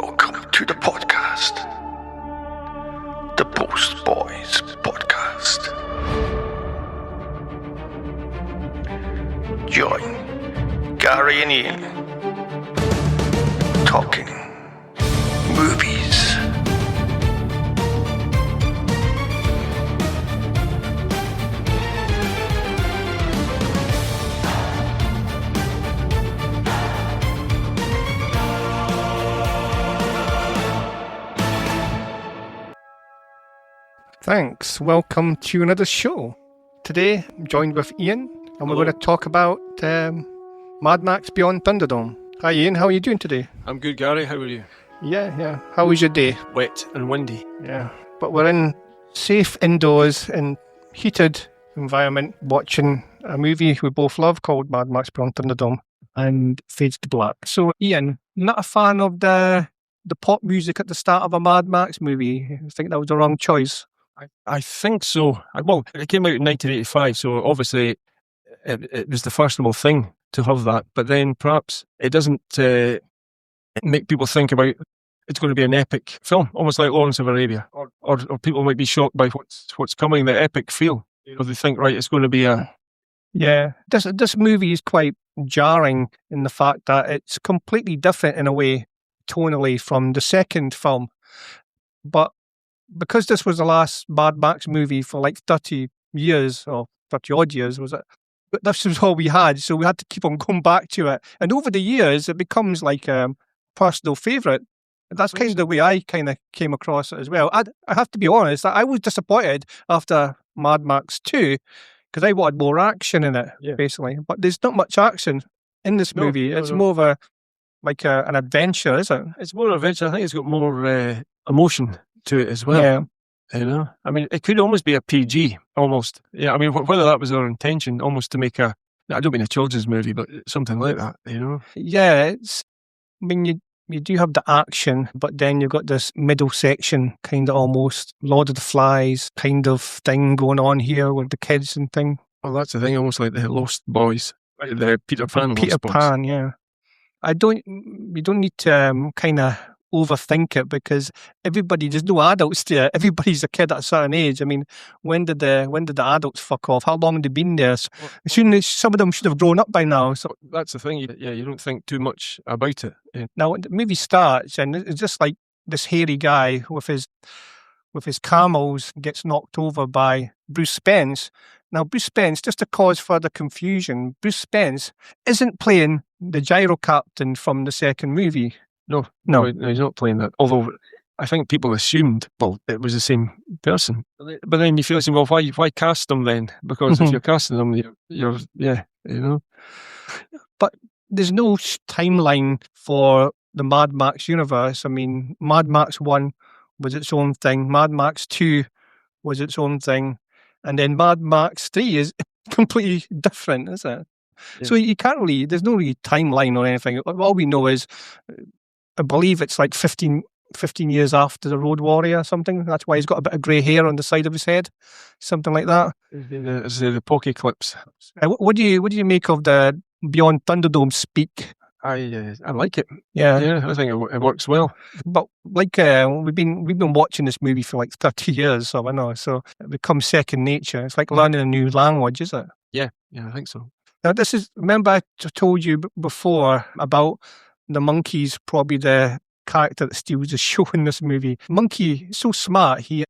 Welcome to the podcast, the Post Boys Podcast. Join Gary and Ian talking movies. Thanks. Welcome to another show. Today, I'm joined with Ian, and we're going to talk about Mad Max Beyond Thunderdome. Hi, Ian. How are you doing today? I'm good, Gary. How are you? Yeah. How was your day? Wet and windy. Yeah. But we're in safe indoors in heated environment watching a movie we both love called Mad Max Beyond Thunderdome and Fades to Black. So, Ian, not a fan of the pop music at the start of a Mad Max movie. I think that was the wrong choice. I think so. Well, it came out in 1985, so obviously it was the fashionable thing to have that. But then perhaps it doesn't make people think about it's going to be an epic film, almost like Lawrence of Arabia. Or people might be shocked by what's coming, the epic feel. Or they think, right, it's going to be a... Yeah, this movie is quite jarring in the fact that it's completely different in a way, tonally, from the second film. But because this was the last Mad Max movie for like 30 years, or 30 odd years, was it? But this was all we had, so we had to keep on going back to it. And over the years, it becomes like a personal favourite. That's kind of the way I kind of came across it as well. I have to be honest, I was disappointed after Mad Max 2, because I wanted more action in it, basically. But there's not much action in this movie. It's more of an adventure, is it? It's more of an adventure. I think it's got more emotion to it as well. Yeah. You know? I mean, it could almost be a PG, almost. Yeah, I mean, whether that was their intention, almost to make I don't mean a children's movie, but something like that, you know? Yeah, you do have the action, but then you've got this middle section, kind of almost Lord of the Flies kind of thing going on here with the kids and thing. Well, that's the thing, almost like the Lost Boys, the Peter Pan Peter Lost Boys. Pan, yeah. You don't need to kind of overthink it, because there's no adults there. Everybody's a kid at a certain age. I mean, when did the adults fuck off? How long have they been there? So, some of them should have grown up by now. So that's the thing. You don't think too much about it. Yeah. Now the movie starts, and it's just like this hairy guy with his camels gets knocked over by Bruce Spence. Now, Bruce Spence, just to cause further confusion, Bruce Spence isn't playing the gyro captain from the second movie. No, he's not playing that. Although I think people assumed, well, it was the same person. But then you feel like, well, why cast them then? Because if you're casting them, you're you know. But there's no timeline for the Mad Max universe. I mean, Mad Max 1 was its own thing. Mad Max 2 was its own thing. And then Mad Max 3 is completely different, isn't it? Yeah. So you can't really, there's no really timeline or anything. All we know is, I believe it's like 15 years after the Road Warrior or something. That's why he's got a bit of grey hair on the side of his head. Something like that. It's the Poke Clips. What do you make of the Beyond Thunderdome speak? I like it. Yeah, I think it works well. But like we've been watching this movie for like 30 years, so I know. So it becomes second nature. It's like learning a new language, is it? Yeah, I think so. Now remember I told you before about the monkey's probably the character that steals the show in this movie. Monkey is so smart, he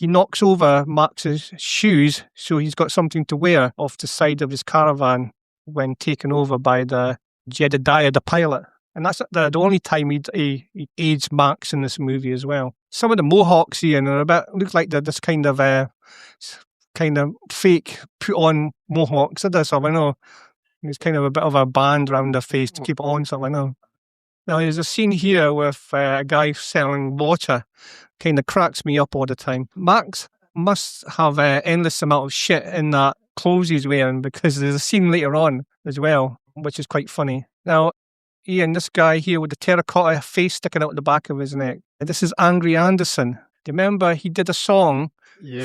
knocks over Max's shoes so he's got something to wear off the side of his caravan when taken over by the Jedediah, the pilot. And that's the only time he aids Max in this movie as well. Some of the Mohawks here look like they're this kind of fake put on Mohawks. I know. There's kind of a bit of a band around their face to keep it on, so I know. Now, there's a scene here with a guy selling water. Kind of cracks me up all the time. Max must have an endless amount of shit in that clothes he's wearing, because there's a scene later on as well, which is quite funny. Now, Ian, this guy here with the terracotta face sticking out the back of his neck. This is Angry Anderson. Do you remember he did a song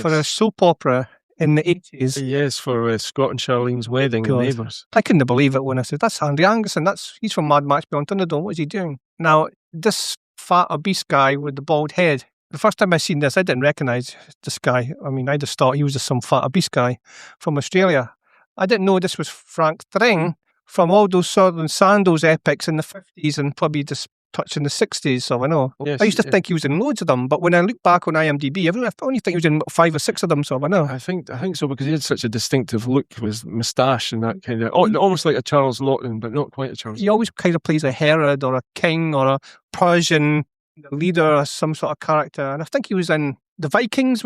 for a soap opera in the 80s. Yes, for Scott and Charlene's wedding in Neighbours. I couldn't believe it when I said, that's Andy Anderson. He's from Mad Max Beyond Thunderdome. What is he doing? Now, this fat, obese guy with the bald head. The first time I seen this, I didn't recognise this guy. I mean, I just thought he was just some fat, obese guy from Australia. I didn't know this was Frank Thring from all those Southern Sandals epics in the 50s and probably just touching the 60s, so I know. Yes, I used to think he was in loads of them, but when I look back on IMDb, I only think he was in 5 or 6 of them, so I know. I think so, because he had such a distinctive look with moustache and that kind of, almost like a Charles Laughton, but not quite a Charles. He always kind of plays a Herod or a king or a Persian leader or some sort of character, and I think he was in the Vikings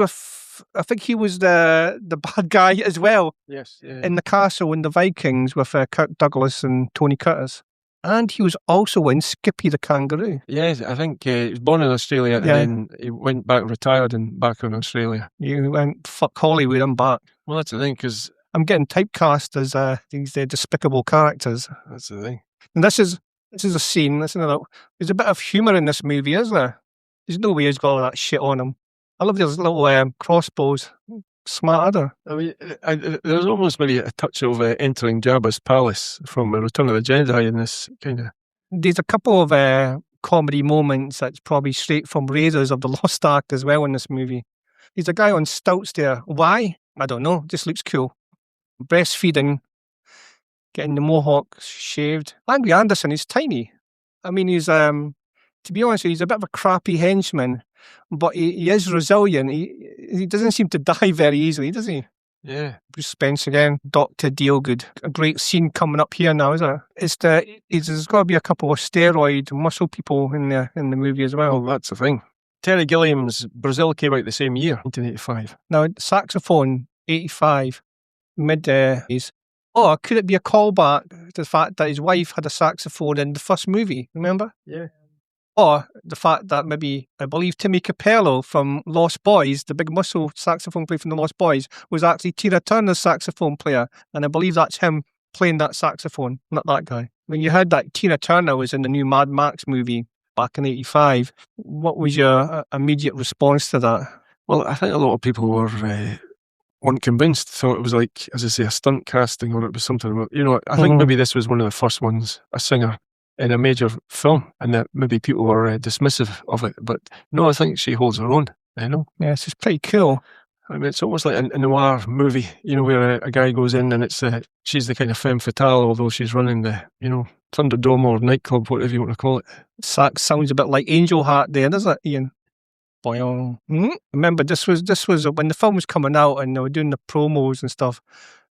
I think he was the bad guy as well. Yes, yeah. In the castle in the Vikings with Kirk Douglas and Tony Curtis. And he was also in Skippy the Kangaroo. Yes, I think he was born in Australia and then he went back, retired and back in Australia. You went, fuck Hollywood, I'm back. Well, that's the thing, because I'm getting typecast as these despicable characters. that's the thing. And this is a scene, there's a bit of humour in this movie, isn't there? There's no way he's got all that shit on him. I love those little crossbows. Smarter. I mean, there's almost maybe a touch of entering Jabba's palace from Return of the Jedi in this kind of. There's a couple of comedy moments that's probably straight from Raiders of the Lost Ark as well in this movie. There's a guy on stilts there. Why? I don't know. Just looks cool. Breastfeeding, getting the mohawk shaved. Angry Anderson is tiny. I mean, he's to be honest, he's a bit of a crappy henchman, but he is resilient. He doesn't seem to die very easily, does he? Yeah. Bruce Spence again, Dr. Dealgood. A great scene coming up here now, isn't it? There's got to be a couple of steroid muscle people in the movie as well. Well, that's the thing. Terry Gilliam's Brazil came out the same year, 1985. Now, saxophone, 85, mid-80s. Or could it be a callback to the fact that his wife had a saxophone in the first movie, remember? Yeah. Or the fact that maybe, I believe Timmy Capello from Lost Boys, the big muscle saxophone player from the Lost Boys, was actually Tina Turner's saxophone player. And I believe that's him playing that saxophone, not that guy. When you heard that Tina Turner was in the new Mad Max movie back in 85, what was your immediate response to that? Well, I think a lot of people weren't convinced, thought it was like, as I say, a stunt casting, or it was something, I think maybe this was one of the first ones, a singer in a major film, and that maybe people were dismissive of it. But no, I think she holds her own, Yeah, it's just pretty cool. I mean, it's almost like a noir movie, where a guy goes in and it's she's the kind of femme fatale, although she's running the, Thunderdome or nightclub, whatever you want to call it. Sax sounds a bit like Angel Heart there, doesn't it, Ian? Remember, this was when the film was coming out and they were doing the promos and stuff.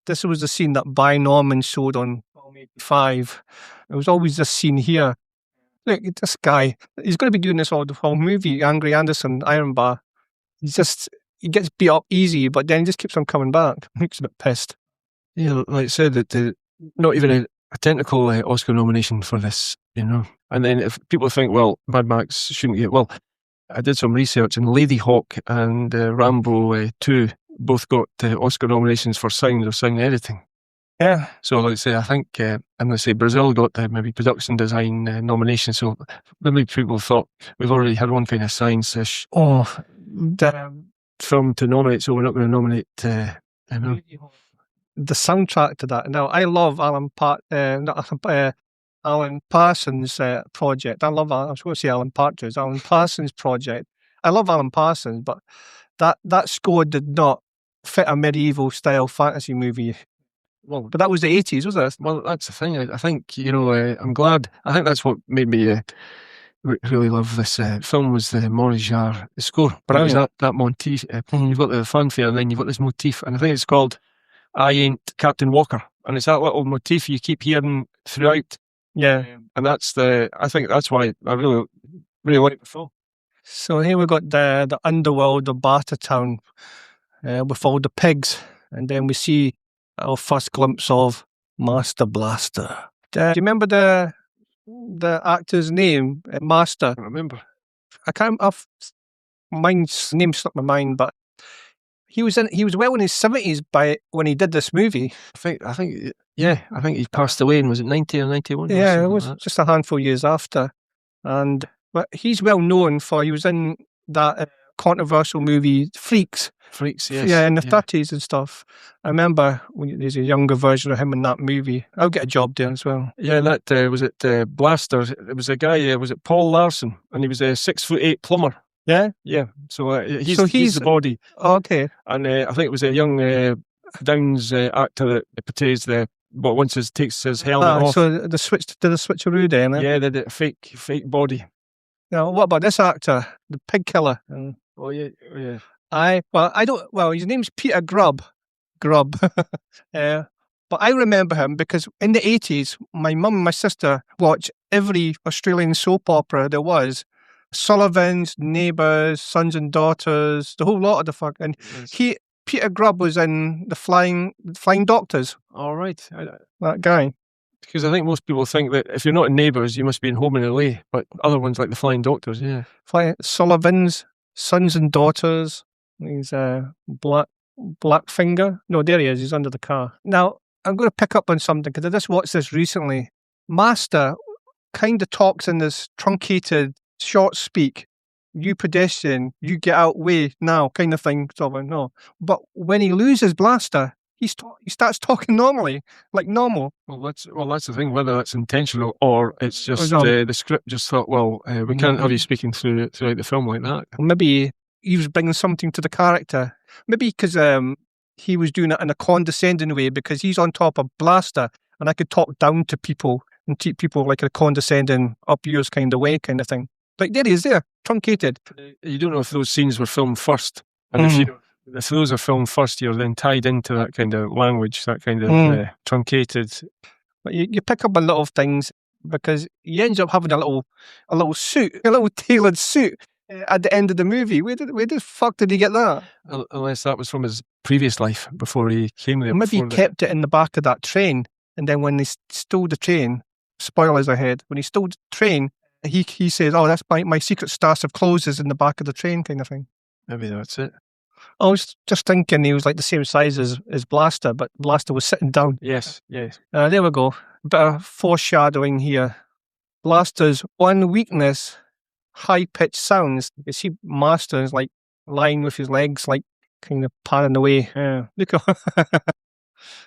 This was the scene that By Norman showed on Film 85. It was always this scene here. Look, this guy, he's going to be doing this all the whole movie, Angry Anderson, Iron Bar. He gets beat up easy, but then he just keeps on coming back. He's a bit pissed. Yeah, like I said, that not even a technical Oscar nomination for this, And then if people think, well, Mad Max shouldn't get, well, I did some research, and Lady Hawk and Rambo 2 both got Oscar nominations for sound or sound editing. Yeah. So, like I say, I think, Brazil got maybe production design nomination. So maybe people thought we've already had one kind of science-ish film to nominate, so we're not going to nominate. The soundtrack to that. Now, I love Alan Parsons' project. I was going to say Alan Partridge. Alan Parsons' project. I love Alan Parsons, but that score did not fit a medieval style fantasy movie. Well, but that was the 80s, was it? Well, that's the thing. I think, I'm glad. I think that's what made me really love this film, was the Maurice Jarre score. But it was that motif. You've got the fanfare and then you've got this motif. And I think it's called I Ain't Captain Walker. And it's that little motif you keep hearing throughout. Yeah. And I think that's why I really, really like the film. So here we've got the underworld of Bartertown with all the pigs. And then we see our first glimpse of Master Blaster. Do you remember the actor's name, Master? I remember. I can't. Mine's name slipped my mind, but he was well in his 70s when he did this movie. I think he passed away. And was it 90 or 91? Yeah, it was just a handful of years after. And but he's well known for he was in that controversial movie, Freaks. Freaks, yes. Yeah, in the 30s and stuff. I remember when there's a younger version of him in that movie. I'll get a job there as well. Yeah, that was it. Blaster. It was a guy. Was it Paul Larson? And he was a 6'8" plumber. Yeah, Yeah. So he's the body. Okay. And I think it was a young Downs actor that portrays once he takes his helmet off. So did the switcheroo then? Eh? Yeah, they did a fake body. Now, what about this actor, the pig killer? Oh yeah, yeah. His name's Peter Grubb. But I remember him because in the 80s, my mum and my sister watched every Australian soap opera there was. Sullivan's, Neighbours, Sons and Daughters, the whole lot of the fuck. And Peter Grubb was in the Flying Doctors. All right. That guy. Because I think most people think that if you're not in Neighbours, you must be in Home and Away. But other ones like the Flying Doctors, yeah. Sullivan's, Sons and Daughters. He's Blackfinger. No, there he is. He's under the car. Now, I'm going to pick up on something because I just watched this recently. Master kind of talks in this truncated short speak. You pedestrian, you get out way now, kind of thing. No. But when he loses Blaster, he starts talking normally, like normal. Well, that's the thing. Whether that's intentional or it's just the script just thought, we can't have you speaking throughout the film like that. Maybe he was bringing something to the character. Maybe because he was doing it in a condescending way because he's on top of Blaster, and I could talk down to people and treat people like a condescending, up yours kind of way, kind of thing. Like there he is, there, truncated. You don't know if those scenes were filmed first, and if those are filmed first, you're then tied into that kind of language, that kind of truncated. But you pick up a lot of things because he ends up having a little suit, a little tailored suit at the end of the movie. Where the fuck did he get that? Unless that was from his previous life before he came there. Maybe he kept it in the back of that train, and then when they stole the train, spoilers ahead, when he stole the train, he says, "Oh, that's my secret stash of clothes is in the back of the train," kind of thing. Maybe that's it. I was just thinking he was like the same size as Blaster, but Blaster was sitting down. Yes. There we go. A bit of foreshadowing here. Blaster's one weakness, high-pitched sounds. You see Master is like lying with his legs, like kind of panning away. Yeah. Look at oh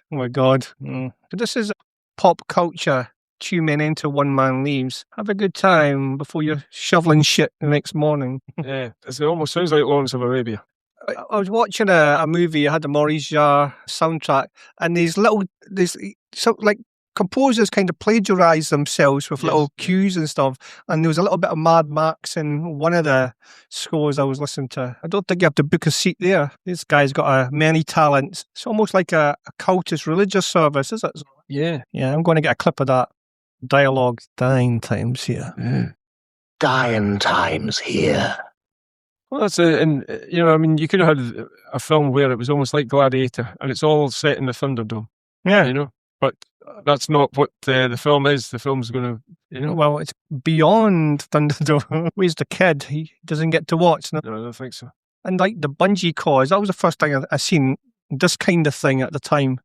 my God. So this is pop culture. 2 men enter, 1 man leaves. Have a good time before you're shoveling shit the next morning. Yeah, it almost sounds like Lawrence of Arabia. I was watching a movie. I had the Maurice Jarre soundtrack, and these composers kind of plagiarise themselves with little cues and stuff. And there was a little bit of Mad Max in one of the scores I was listening to. I don't think you have to book a seat there. This guy's got many talents. It's almost like a cultist religious service, is it? Yeah. Yeah, I'm going to get a clip of that. Dialogue, dying times here. Dying times here. Well, that's you could have had a film where it was almost like Gladiator, and it's all set in the Thunderdome. Yeah, but that's not what the film is. The film's going to, Well, it's beyond Thunderdome. Where's the kid? He doesn't get to watch. No, I don't think so. And like the bungee cords, that was the first time I seen this kind of thing at the time.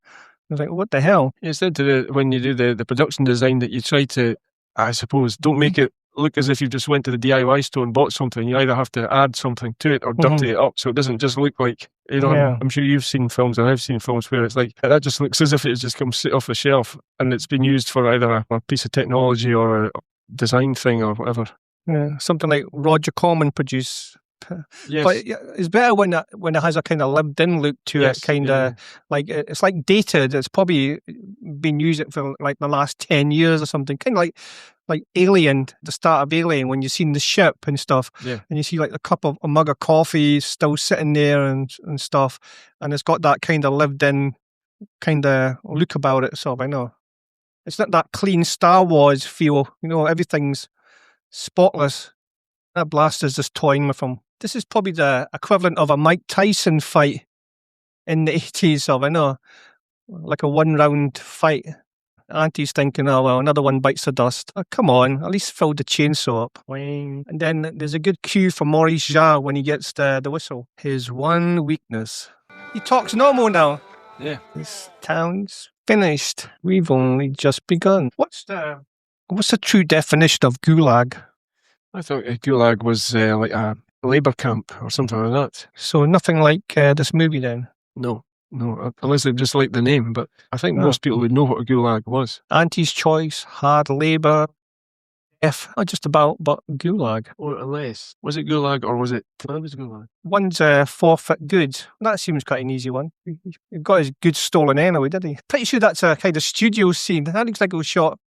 I was like, what the hell? Instead when you do the production design that you try to, I suppose, don't make it look as if you just went to the DIY store and bought something. You either have to add something to it or dirty it up so it doesn't just look like, I'm sure you've seen films and I've seen films where it's like, that just looks as if it's just come sit off the shelf and it's been used for either a piece of technology or a design thing or whatever. Yeah, something like Roger Corman produced. Yes. But it's better when it has a kind of lived-in look to it, kind of like it's like dated. It's probably been used for like the last 10 years or something. Kind of like Alien, the start of Alien, when you've seen the ship and stuff, and you see like a mug of coffee still sitting there and stuff, and it's got that kind of lived-in kind of look about it. So I know it's not that clean Star Wars feel. Everything's spotless. That Blaster's just toying with him. This is probably the equivalent of a Mike Tyson fight in the 80s, I know. Like a 1-round fight. Auntie's thinking, oh, well, another one bites the dust. Oh, come on, at least fill the chainsaw up. And then there's a good cue for Maurice Jarre when he gets the whistle. His one weakness. He talks normal now. Yeah. This town's finished. We've only just begun. What's the true definition of gulag? I thought Gulag was like labour camp or something like that. So nothing like this movie then. No, unless they just like the name. But I think most people would know what a gulag was. Auntie's Choice, Hard Labour, just about, but gulag. Or unless, was it gulag or was it? It was gulag. One's forfeit good. That seems quite an easy one. He got his goods stolen anyway, did he? Pretty sure that's a kind of studio scene. That looks like it was shot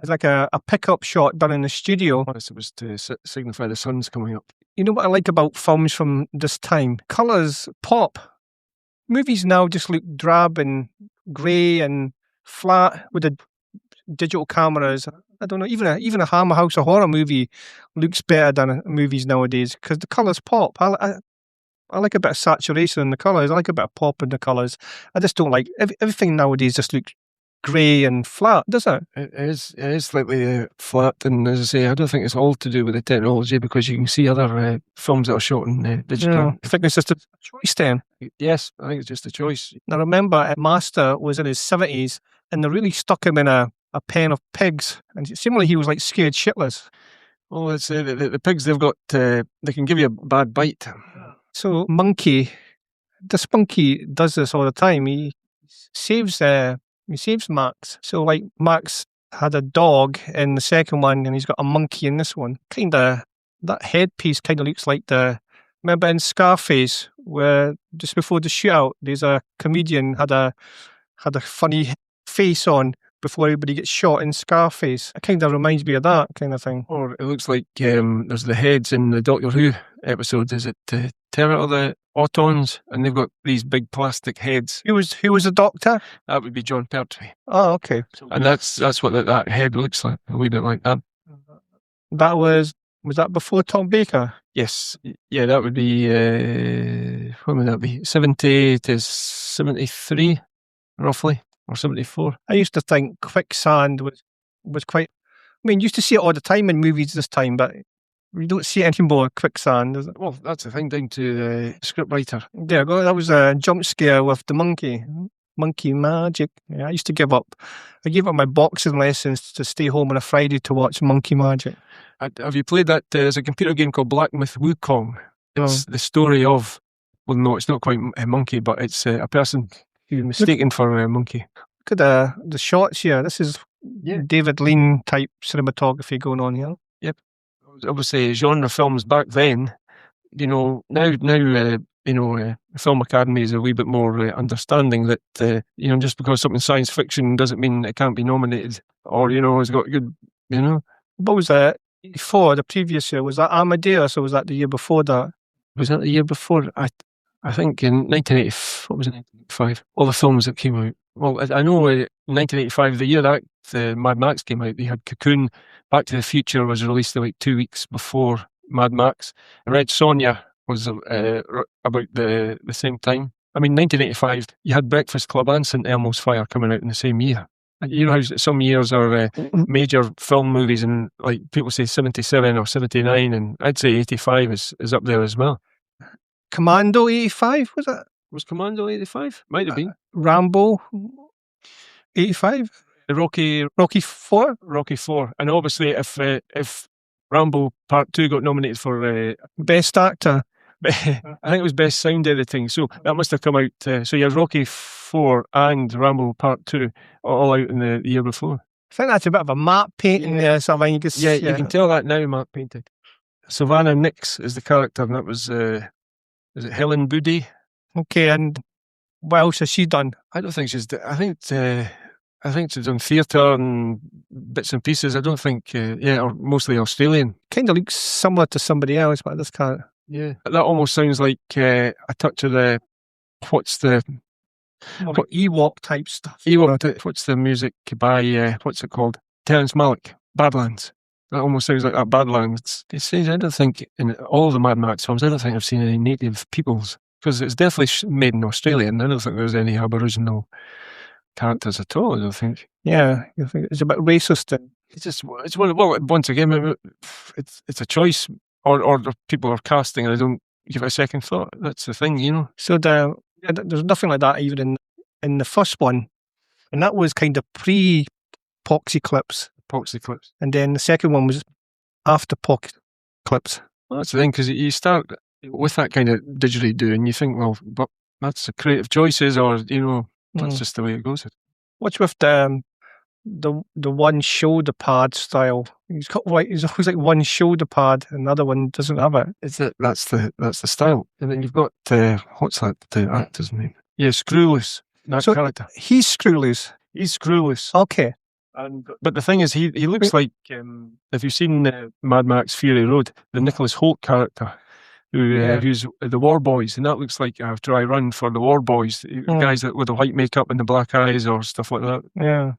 as like a pickup shot done in the studio. Unless it was to signify the sun's coming up. You know what I like about films from this time? Colours pop. Movies now just look drab and grey and flat with the digital cameras. I don't know, even a Hammer House of Horror movie looks better than movies nowadays because the colours pop. I like a bit of saturation in the colours. I like a bit of pop in the colours. I just don't like everything nowadays just looks grey and flat, does it? It is slightly flat, and as I say, I don't think it's all to do with the technology because you can see other films that are shot in digital. Yeah, I think it's just a choice then. Yes, I think it's just a choice. Now remember, Master was in his 70s and they really stuck him in a pen of pigs, and it seemed like he was like scared shitless. Well, it's the pigs. They've got they can give you a bad bite. So this monkey does this all the time. He saves Max. So like Max had a dog in the second one, and he's got a monkey in this one. That headpiece kind of looks like remember in Scarface where just before the shootout, there's a comedian had a funny face on before everybody gets shot in Scarface. It kind of reminds me of that kind of thing. Or it looks like there's the heads in the Doctor Who episode. Is it Terror of the Autons? And they've got these big plastic heads. Who was the Doctor? That would be John Pertwee. Oh, okay. And that's what that head looks like, a wee bit like that. That was that before Tom Baker? Yes. Yeah, that would be, what would that be? 70 to 73, roughly. Or 74. I used to think quicksand was quite... I mean, you used to see it all the time in movies this time, but we don't see it anymore, quicksand, is it? Well, that's the thing, down to the scriptwriter. Yeah, well, that was a jump scare with the monkey. Monkey magic. Yeah, I used to give up. I gave up my boxing lessons to stay home on a Friday to watch Monkey Magic. Have you played that? There's a computer game called Black Myth Wukong. It's the story of... Well, no, it's not quite a monkey, but it's a person who's mistaken for a monkey. Look at the shots here. This is David Lean type cinematography going on here. Yep. Obviously, genre films back then, now, Film Academy is a wee bit more understanding that, just because something's science fiction doesn't mean it can't be nominated or, it's got good, What was that? 84, the previous year, was that Amadeus or was that the year before that? Was that the year before? I think in 1980, what was it, 1985? All the films that came out. Well, I know 1985, the year that the Mad Max came out, they had Cocoon. Back to the Future was released like 2 weeks before Mad Max. Red Sonja was about the same time. I mean, 1985, you had Breakfast Club and St. Elmo's Fire coming out in the same year. And you know how some years are major film movies and like people say 77 or 79 and I'd say 85 is up there as well. Commando 85, was it? Was Commando 85? Might have been. Rambo 85? Rocky 4? Rocky 4. And obviously if Rambo Part 2 got nominated for... Best Actor. I think it was Best Sound Editing. So that must have come out... so you had Rocky 4 and Rambo Part 2 all out in the year before. I think that's a bit of a map painting there. Something you can tell that now, map painted. Savannah Nix is the character, and that was... is it Helen Boody? Okay, and what else has she done? I don't think she's... I think she's done theatre and bits and pieces. I don't think... or mostly Australian. Kind of looks similar to somebody else, but I just can't... Yeah, that almost sounds like a touch of the... What's the... Ewok type stuff. Ewok, what's the music by... what's it called? Terrence Malick. Badlands. That almost sounds like that Badlands. It says, I don't think, in all the Mad Max films, I don't think I've seen any native peoples. Because it's definitely made in Australia, and I don't think there's any Aboriginal characters at all, I don't think. Yeah, it's a bit racist. It's once again, it's a choice, or people are casting and they don't give it a second thought. That's the thing, So there's nothing like that even in the first one, and that was kind of pre-Poxy Clips. And then the second one was after Poxy Clips. Well, that's the thing, because you start with that kind of didgeridoo, and you think, well, but that's the creative choices, or that's just the way it goes. What's with the one shoulder pad style? He's always like one shoulder pad, and the other one doesn't have it. That's the style. And then you've got what's that? The actor's name? Yeah, Screwloose. That character. He's Screwloose. He's Screwloose. Okay. But the thing is, he looks like, if you've seen Mad Max Fury Road, the Nicholas Hoult character, who's the War Boys, and that looks like after I run for the War Boys, guys with the white makeup and the black eyes or stuff like that. Yeah.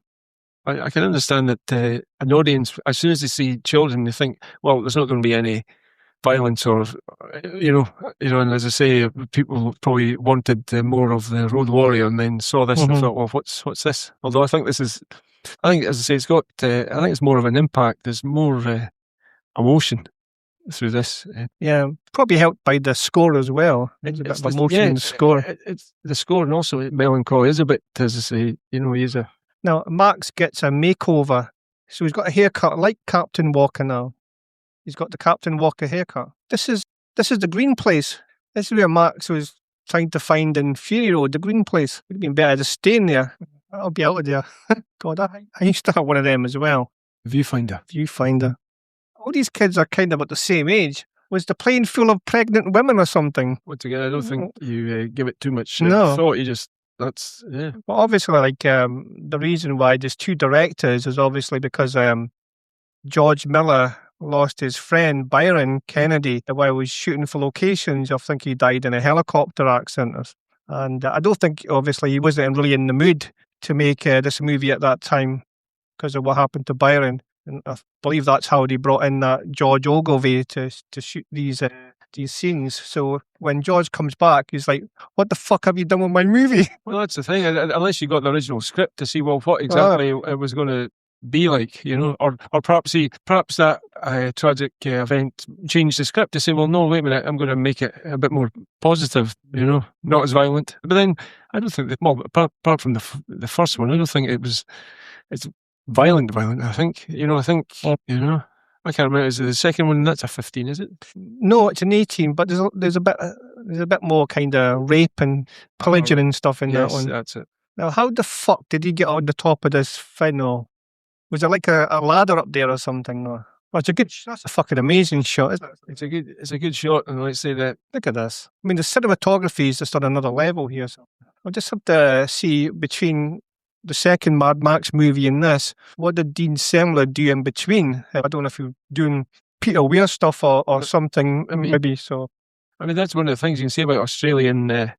I can understand that an audience, as soon as they see children, they think, well, there's not going to be any violence, or and as I say, people probably wanted more of the Road Warrior, and then saw this and thought, well, what's this? Although I think, as I say, it's got. I think it's more of an impact. There's more emotion through this. Yeah, probably helped by the score as well. There's a bit of emotion in the score. It's the score, and also melancholy is a bit, as I say, he's a. Now, Max gets a makeover. So he's got a haircut like Captain Walker now. He's got the Captain Walker haircut. This is the green place. This is where Max was trying to find in Fury Road, the green place. Would have been better to stay in there. I'll be out of there. God, I used to have one of them as well. Viewfinder. All these kids are kind of at the same age. Was the plane full of pregnant women or something? Once again, I don't think you give it too much No. thought. You just... That's, yeah. Well, obviously, the reason why there's two directors is obviously because George Miller lost his friend Byron Kennedy while he was shooting for locations. I think he died in a helicopter accident. And I don't think, obviously, he wasn't really in the mood to make this movie at that time because of what happened to Byron. And I believe that's how they brought in that George Ogilvy to shoot these scenes. So when George comes back, he's like, what the fuck have you done with my movie? Well, that's the thing. Unless you got the original script to see, well, what exactly it was going to be like, or perhaps that tragic event changed the script to say, well, no, wait a minute, I'm going to make it a bit more positive, not as violent. But then I don't think apart from the first one, I don't think it's violent. I think, I can't remember. Is it the second one? That's a 15, is it? No, it's an 18. But there's a bit more kind of rape and pillaging and stuff in that one. That's it. Now, how the fuck did he get on the top of this thing? Or was it like a ladder up there or something? Or that's a fucking amazing shot, isn't it? It's a good shot, and let's say that. Look at this. I mean, the cinematography is just on another level here. So I'll just have to see between the second Mad Max movie and this, what did Dean Semler do in between? I don't know if you're doing Peter Weir stuff or something, maybe. So, I mean, that's one of the things you can say about Australian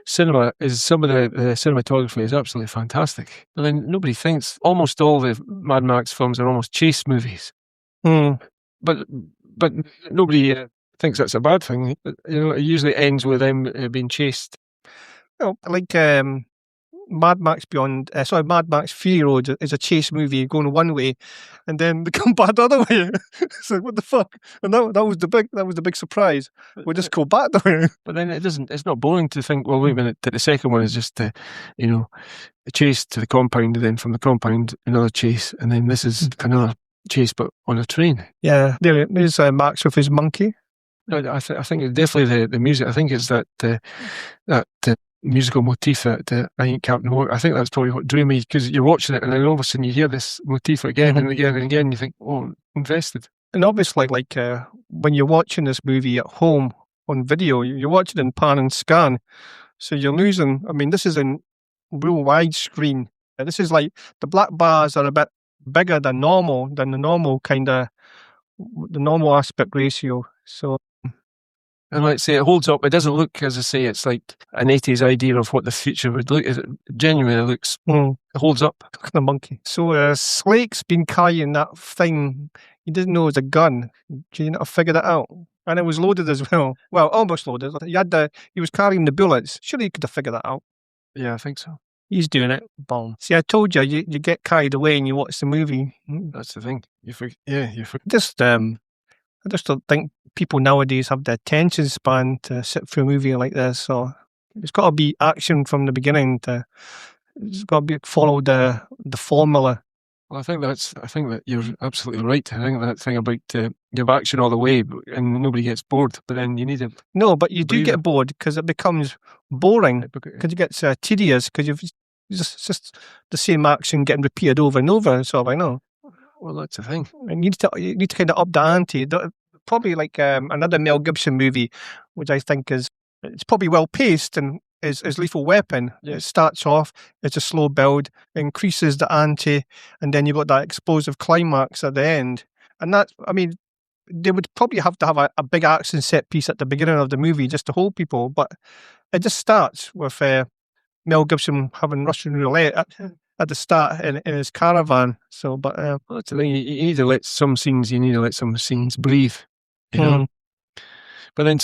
cinema is some of the cinematography is absolutely fantastic. But then nobody thinks almost all the Mad Max films are almost chase movies. But nobody thinks that's a bad thing. It usually ends with them being chased. Well, like Mad Max Mad Max Fury Road is a chase movie going one way, and then they come back the other way. It's like, what the fuck? And that was the big surprise. We'll just go back the way. But then it's not boring to think, well, wait a minute, that the second one is just a chase to the compound, and then from the compound another chase, and then this is another chase but on a train. Yeah, there's Max with his monkey. No, I think it's definitely the music. I think it's that musical motif that I Ain't Captain Walker. I think that's probably what drew me, because you're watching it and then all of a sudden you hear this motif again and again and again, and you think, oh, invested. And obviously, like when you're watching this movie at home on video, you're watching it in pan and scan, so you're losing. I mean, this is in real widescreen. This is like the black bars are a bit bigger than the normal aspect ratio. So. And let's say it holds up. It doesn't look, as I say, it's like an 80s idea of what the future would look. It genuinely looks, it holds up. Look at the monkey. So Slake's been carrying that thing. He didn't know it was a gun. He not figured it out. And it was loaded as well. Well, almost loaded. He was carrying the bullets. Surely he could have figured that out. Yeah, I think so. He's doing it. Boom. See, I told you get carried away and you watch the movie. That's the thing. You forget. I just don't think people nowadays have the attention span to sit through a movie like this. So it's got to be action from the beginning. It's got to be follow the formula. Well, I think that you're absolutely right. I think that thing about you have action all the way and nobody gets bored, but then you need a No, but you do breather. get bored because it becomes boring, because it gets tedious, because you've just the same action getting repeated over and over. So I know. Well, that's the thing. And you need to kind of up the ante. Probably like another Mel Gibson movie, which I think it's probably well paced, and is Lethal Weapon. Yeah. It starts off, it's a slow build, increases the ante, and then you've got that explosive climax at the end. And that, I mean, they would probably have to have a big action set piece at the beginning of the movie just to hold people, but it just starts with Mel Gibson having Russian roulette at the start in his caravan. So, but Well, that's the thing. You need to let some scenes breathe. You know. But then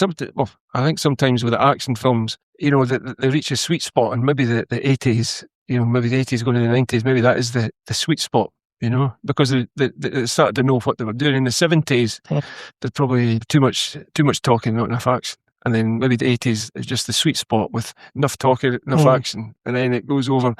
I think sometimes with the action films, you know, they reach a sweet spot, and maybe the 80s, you know, maybe the 80s going into the 90s, maybe that is the sweet spot, you know, because they started to know what they were doing. In the 70s, there's probably too much talking, not enough action. And then maybe the 80s is just the sweet spot with enough talking, enough action. And then it goes over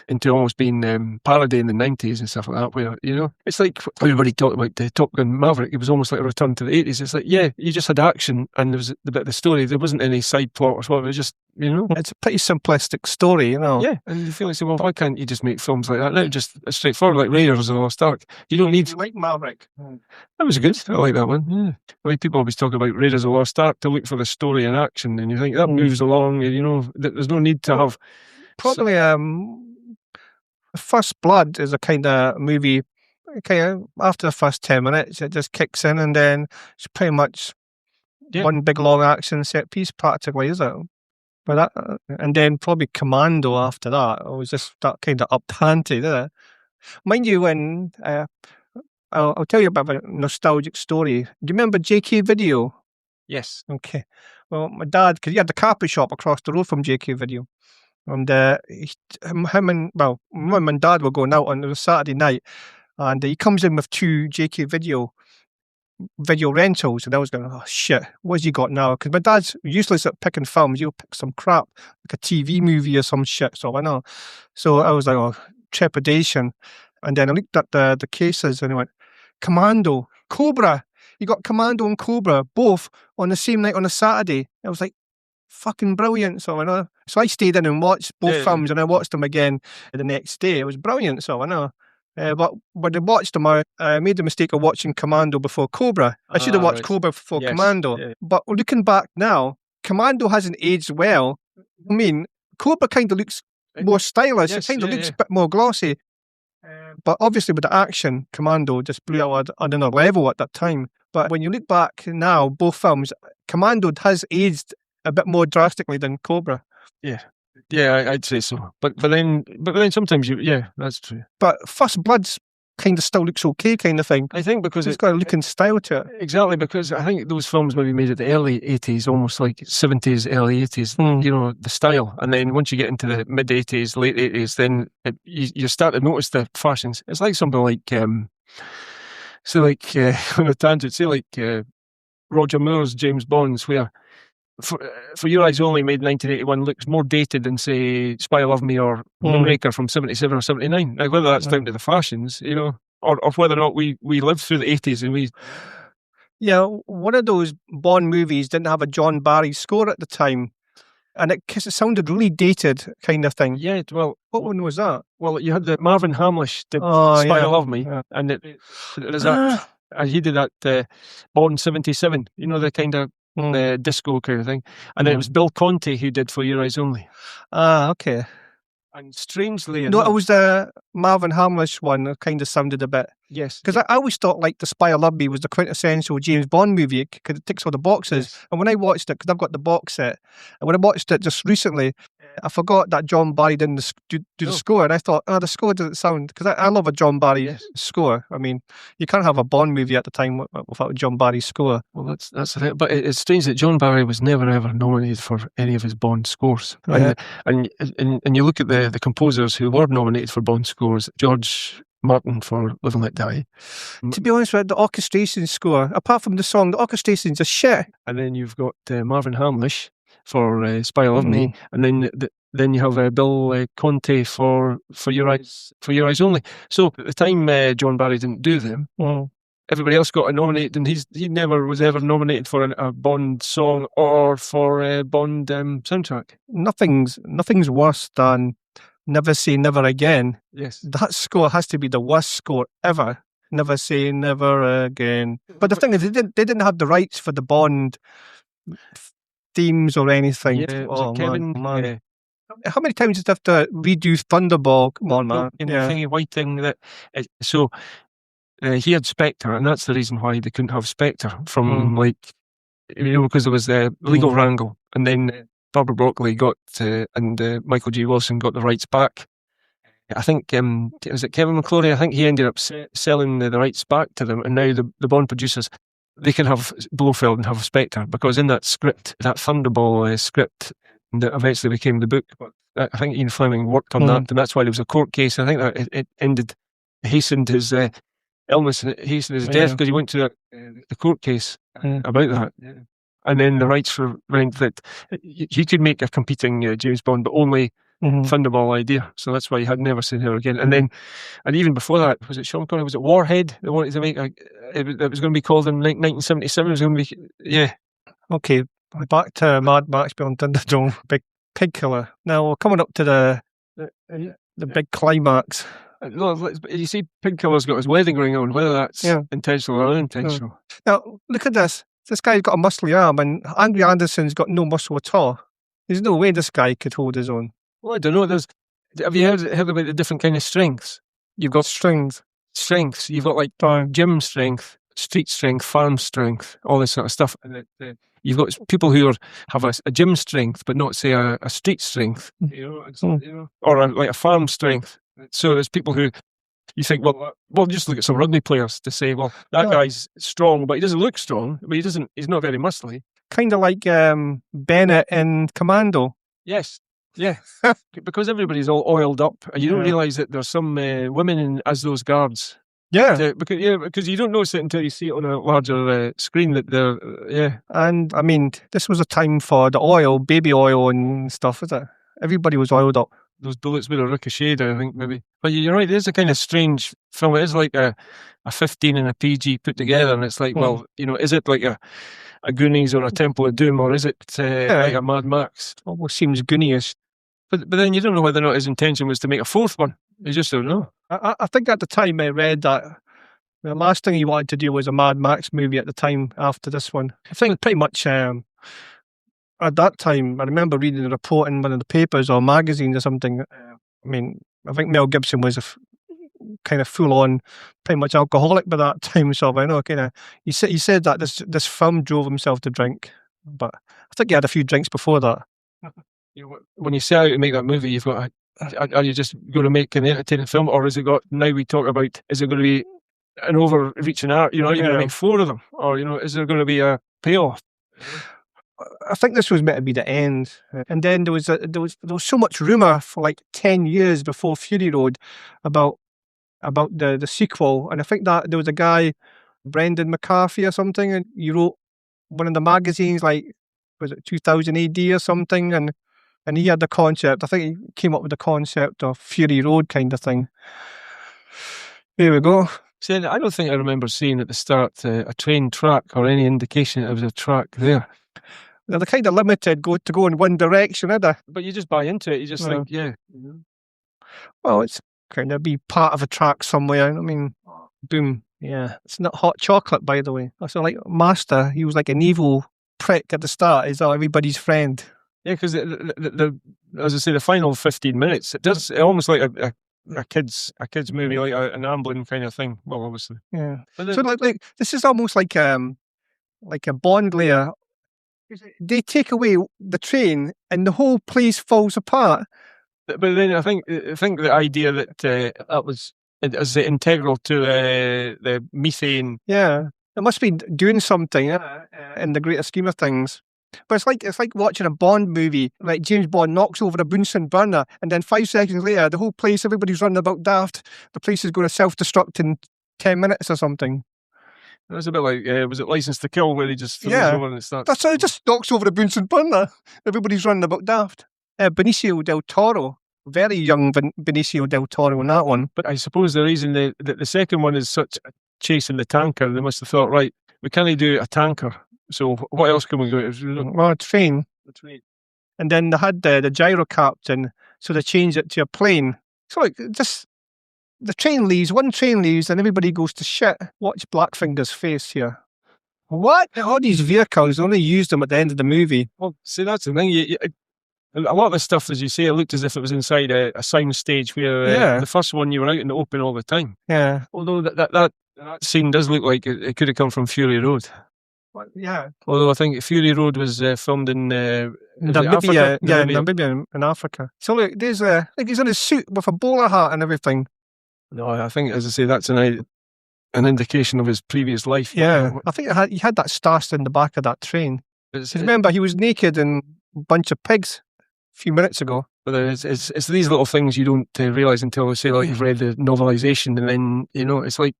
into almost being parody in the 90s and stuff like that, where, you know, it's like everybody talked about the Top Gun Maverick. It was almost like a return to the 80s. It's like, yeah, you just had action and there was the bit of the story. There wasn't any side plot or whatever. It was just, you know. it's a pretty simplistic story, you know. Yeah, and you feel like, well, why can't you just make films like that now? Just straightforward, like Raiders of the Lost Ark. You don't need... You like Maverick? That was good. I like that one. Yeah. I mean, people always talk about Raiders of the Lost Ark to look for the story and action, and you think that moves along, you know, there's no need to have... Probably First Blood is a kind of movie, kind of after the first 10 minutes, it just kicks in, and then it's pretty much one big long action set piece, practically, is it? But that, and then probably Commando after that. It was just that kind of up ante, didn't it? Mind you, when I'll tell you about a nostalgic story. Do you remember JK Video? Yes. Okay. Well, my dad, because he had the carpet shop across the road from JK Video. And him and mum and dad were going out on a Saturday night, and he comes in with two JK video rentals, and I was going, oh shit, what's he got now? Because my dad's useless at picking films. He'll pick some crap, like a TV movie or some shit. So I know. So I was like, oh, trepidation. And then I looked at the cases, and I went, Commando, Cobra. You got Commando and Cobra both on the same night on a Saturday. I was like, fucking brilliant. So I know. So I stayed in and watched both films, and I watched them again the next day. It was brilliant. So I know. But when I watched them, I made the mistake of watching Commando before Cobra. I should have watched Cobra before Commando. Yeah. But looking back now, Commando hasn't aged well. I mean, Cobra kind of looks more stylish. It kind of looks a bit more glossy. But obviously with the action, Commando just blew out on another level at that time. But when you look back now, both films, Commando has aged a bit more drastically than Cobra. Yeah, I'd say so. But then sometimes that's true. But First Blood's kind of still looks okay, kind of thing. I think because it's got a look and style to it. Exactly, because I think those films maybe made at the early 80s, almost like 70s, early 80s, you know, the style. And then once you get into the mid 80s, late 80s, then you start to notice the fashions. It's like something like, on a tangent, say like Roger Moore's James Bonds, where For Your Eyes Only, made 1981, looks more dated than, say, Spy Love Me or Moonraker from 77 or 79. Now, whether that's down to the fashions, you know, or whether or not we lived through the 80s and we... Yeah, one of those Bond movies didn't have a John Barry score at the time, and it sounded really dated, kind of thing. Yeah, well... What one was that? Well, you had the Marvin Hamlish did Spy Love Me, and there's that... he did that Bond 77, you know, the kind of the disco kind of thing. And then it was Bill Conti who did For Your Eyes Only. Ah, okay. And strangely No, it was the Marvin Hamlish one that kind of sounded a bit... Yes. Because I always thought like The Spy Who Loved Me was the quintessential James Bond movie because it ticks all the boxes. Yes. And when I watched it, because I've got the box set, and when I watched it just recently, I forgot that John Barry didn't do the score, and I thought, the score doesn't sound... Because I love a John Barry score. I mean, you can't have a Bond movie at the time without a John Barry score. Well, that's the thing. But it's strange that John Barry was never ever nominated for any of his Bond scores. Yeah. And you look at the composers who were nominated for Bond scores, George Martin for Live and Let Die. To be honest with you, the orchestration score, apart from the song, the orchestration's just shit. And then you've got Marvin Hamlish for Spy Love Me, and then then you have Bill Conte for Your Eyes Only. So at the time John Barry didn't do them, everybody else got nominated, and he never was ever nominated for a Bond song or for a Bond soundtrack. Nothing's worse than Never Say Never Again. Yes. That score has to be the worst score ever. Never Say Never Again. But the thing is, they didn't have the rights for the Bond themes or anything. Yeah, Kevin. Man. How many times did they have to redo Thunderball? Come on, man. The thingy white thing that. So he had Spectre, and that's the reason why they couldn't have Spectre from because there was the legal wrangle, and then Barbara Broccoli got and Michael G. Wilson got the rights back. I think was it Kevin McClory? I think he ended up selling the rights back to them, and now the Bond producers, they can have Blofeld and have Spectre, because in that script, that Thunderball script that eventually became the book, I think Ian Fleming worked on that, and that's why there was a court case. I think that it hastened his illness, hastened his death, because he went to the court case about that. Yeah. And then the rights were rented that he could make a competing James Bond, but only Thunderball idea. So that's why he had Never Say Never Again. And even before that, was it Sean Connery? Was it Warhead? They wanted to make it was going to be called in 1977. It was going to be, Okay, back to Mad Max Beyond Thunderdome, Big Pig Killer. Now we're coming up to the big climax. No, you see, Pig Killer's got his wedding ring on, whether that's intentional or unintentional. Now look at this. This guy's got a muscly arm, and Andrew Anderson's got no muscle at all. There's no way this guy could hold his own. Well, I don't know. Have you heard about the different kind of strengths? You've got strengths. You've got like gym strength, street strength, farm strength, all this sort of stuff. And you've got people who have a gym strength, but not, say, a street strength, or like a farm strength. So there's people who you think, well, just look at some rugby players to say, well, that guy's strong, but he doesn't look strong. But he's not very muscly. Kind of like Bennett in Commando. Yes. Yeah. Because everybody's all oiled up, and you don't realise that there's some women as those guards. Yeah. Because you don't notice it until you see it on a larger screen that they're, And, I mean, this was a time for the oil, baby oil and stuff, is it? Everybody was oiled up. Those bullets would have ricocheted, I think, maybe. But you're right, it is a kind of strange film. It is like a 15 and a PG put together, and it's like, well, is it like a Goonies or a Temple of Doom, or is it like a Mad Max? Almost seems Goonies. But then you don't know whether or not his intention was to make a fourth one. You just don't know. I think at the time I read that the last thing he wanted to do was a Mad Max movie at the time after this one. I think pretty much at that time, I remember reading a report in one of the papers or magazines or something. I mean, I think Mel Gibson was kind of full-on, pretty much alcoholic by that time. So I know, he said that this film drove himself to drink, but I think he had a few drinks before that. When you set out to make that movie, you've got, are you just going to make an entertaining film, or is it got, now we talk about, is it going to be an overreaching art? Are you going to make 4 of them, or is there going to be a payoff? I think this was meant to be the end, and then there was so much rumour for like 10 years before Fury Road about the sequel, and I think that there was a guy, Brendan McCarthy or something, and he wrote one of the magazines, like, was it 2000 AD or something, and he had the concept. I think he came up with the concept of Fury Road kind of thing. There we go. See, I don't think I remember seeing at the start a train track or any indication that there was a track there. They're kind of limited to go in one direction, isn't they? But you just buy into it. You just think, Well, it's kind of be part of a track somewhere. I mean, boom. Yeah. It's not hot chocolate, by the way. So like Master, he was like an evil prick at the start. He's everybody's friend. Yeah, because as I say, the final 15 minutes, it almost like a kid's movie, like an ambling kind of thing. Well, obviously. Yeah. So like this is almost like a Bond layer. They take away the train and the whole place falls apart. But then I think the idea that that was as integral to the methane. Yeah, it must be doing something in the greater scheme of things. But it's like watching a Bond movie. Like James Bond knocks over a Bunsen burner, and then 5 seconds later, the whole place, everybody's running about daft. The place is going to self-destruct in 10 minutes or something. It was a bit like, was it License to Kill, where he just throws over and it starts? That's how it just knocks over a Bunsen burner. Everybody's running about daft. Benicio del Toro. Very young Benicio del Toro in that one. But I suppose the reason that the second one is such a chase in the tanker, they must have thought, right, we can't do a tanker. So what else can we go? Well, a train. The train. And then they had the gyro captain, so they changed it to a plane. So like, just the train leaves, one train leaves, and everybody goes to shit. Watch Blackfinger's face here. What? All these vehicles, they only used them at the end of the movie. Well, see, that's the thing. A lot of the stuff, as you say, it looked as if it was inside a sound stage where the first one you were out in the open all the time. Yeah. Although that scene does look like it could have come from Fury Road. Well, yeah. Although I think Fury Road was filmed in Namibia, Namibia in Africa. So look, there's like he's in a suit with a bowler hat and everything. No, I think, as I say, that's an indication of his previous life. Yeah, I think he had that stashed in the back of that train. Remember, he was naked and a bunch of pigs a few minutes ago. But it's these little things you don't realise until, say, like you've read the novelisation, and then, it's like,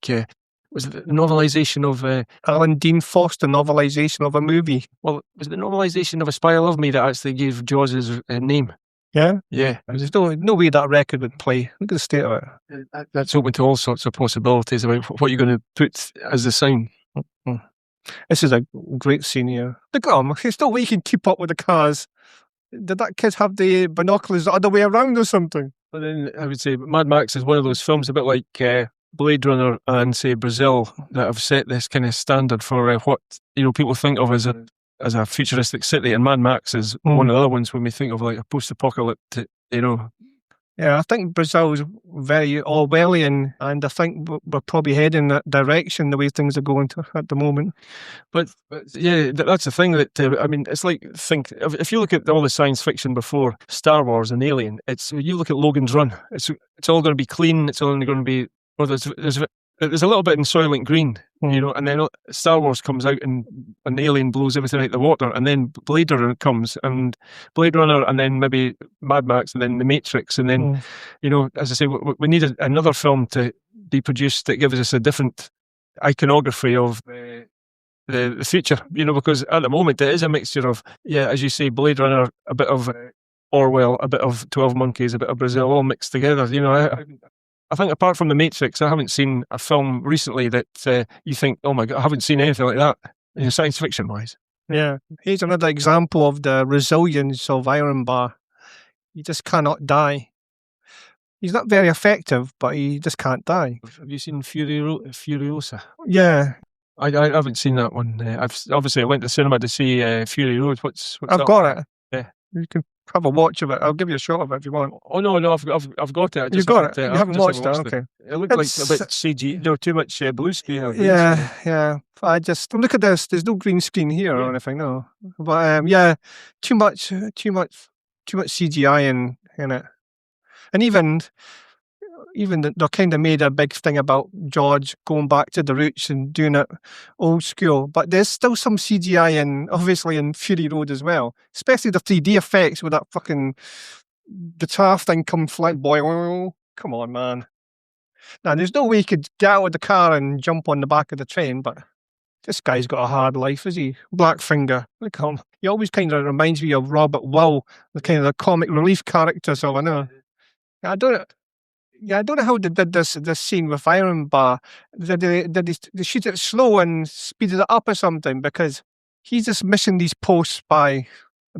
was it the novelisation of... Alan Dean Foster novelisation of a movie. Well, was it the novelisation of A Spy Love Me that actually gave Jaws his name? Yeah? Yeah. There's no way that record would play. Look at the state of it. That's open to all sorts of possibilities about what you're going to put as the sound. Mm-hmm. This is a great scene here. Look at him. There's no way he can keep up with the cars. Did that kid have the binoculars the other way around or something? But then I would say Mad Max is one of those films, a bit like Blade Runner and, say, Brazil, that have set this kind of standard for what people think of as a futuristic city. And Mad Max is one of the other ones when we think of like a post-apocalyptic, Yeah, I think Brazil's very Orwellian, and I think we're probably heading that direction the way things are going at the moment. But yeah, that's the thing that it's like, if you look at all the science fiction before Star Wars and Alien, you look at Logan's Run. It's all going to be clean. It's only going to be there's a little bit in Soylent Green, and then Star Wars comes out and Alien blows everything out the water, and then Blade Runner comes, and Blade Runner, and then maybe Mad Max, and then The Matrix, and then, as I say, we need another film to be produced that gives us a different iconography of the future, because at the moment it is a mixture of, as you say, Blade Runner, a bit of Orwell, a bit of 12 Monkeys, a bit of Brazil, all mixed together. I think apart from The Matrix, I haven't seen a film recently that you think, oh my God, I haven't seen anything like that, science fiction wise. Yeah. Here's another example of the resilience of Iron Bar. He just cannot die. He's not very effective, but he just can't die. Have you seen Furiosa? Yeah. I haven't seen that one. I went to the cinema to see Fury Road. What's I've that? got it. Yeah. You can have a watch of it. I'll give you a shot of it if you want. Oh no, I've got it. You've got it. You haven't watched it. Okay. It looked like a bit CG. Too much blue screen. Yeah. I just look at this. There's no green screen here or anything. No, but too much CGI in it, and even they kind of made a big thing about George going back to the roots and doing it old school. But there's still some CGI obviously in Fury Road as well, especially the 3D effects with that fucking guitar thing come flying. Boy, come on, man. Now, there's no way he could get out of the car and jump on the back of the train, but this guy's got a hard life, is he? Blackfinger. Look at him. He always kind of reminds me of Robert Will, the kind of the comic relief character, so I know. I don't know how they did this scene with Iron Bar. Did they shoot it slow and speed it up or something? Because he's just missing these posts by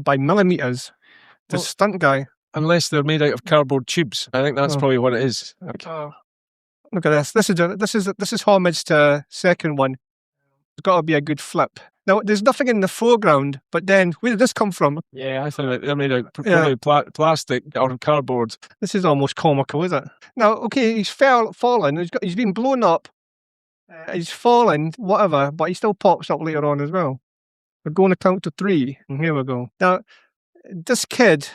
millimeters. The stunt guy. Unless they're made out of cardboard tubes, I think that's probably what it is. Okay. Look at this. This is homage to second one. It's got to be a good flip. Now, there's nothing in the foreground, but then where did this come from? Yeah, I think they're made out of plastic or cardboard. This is almost comical, is it? Now, okay, he's fallen. He's been blown up. He's fallen, whatever, but he still pops up later on as well. We're going to count to 3, and here we go. Now, this kid's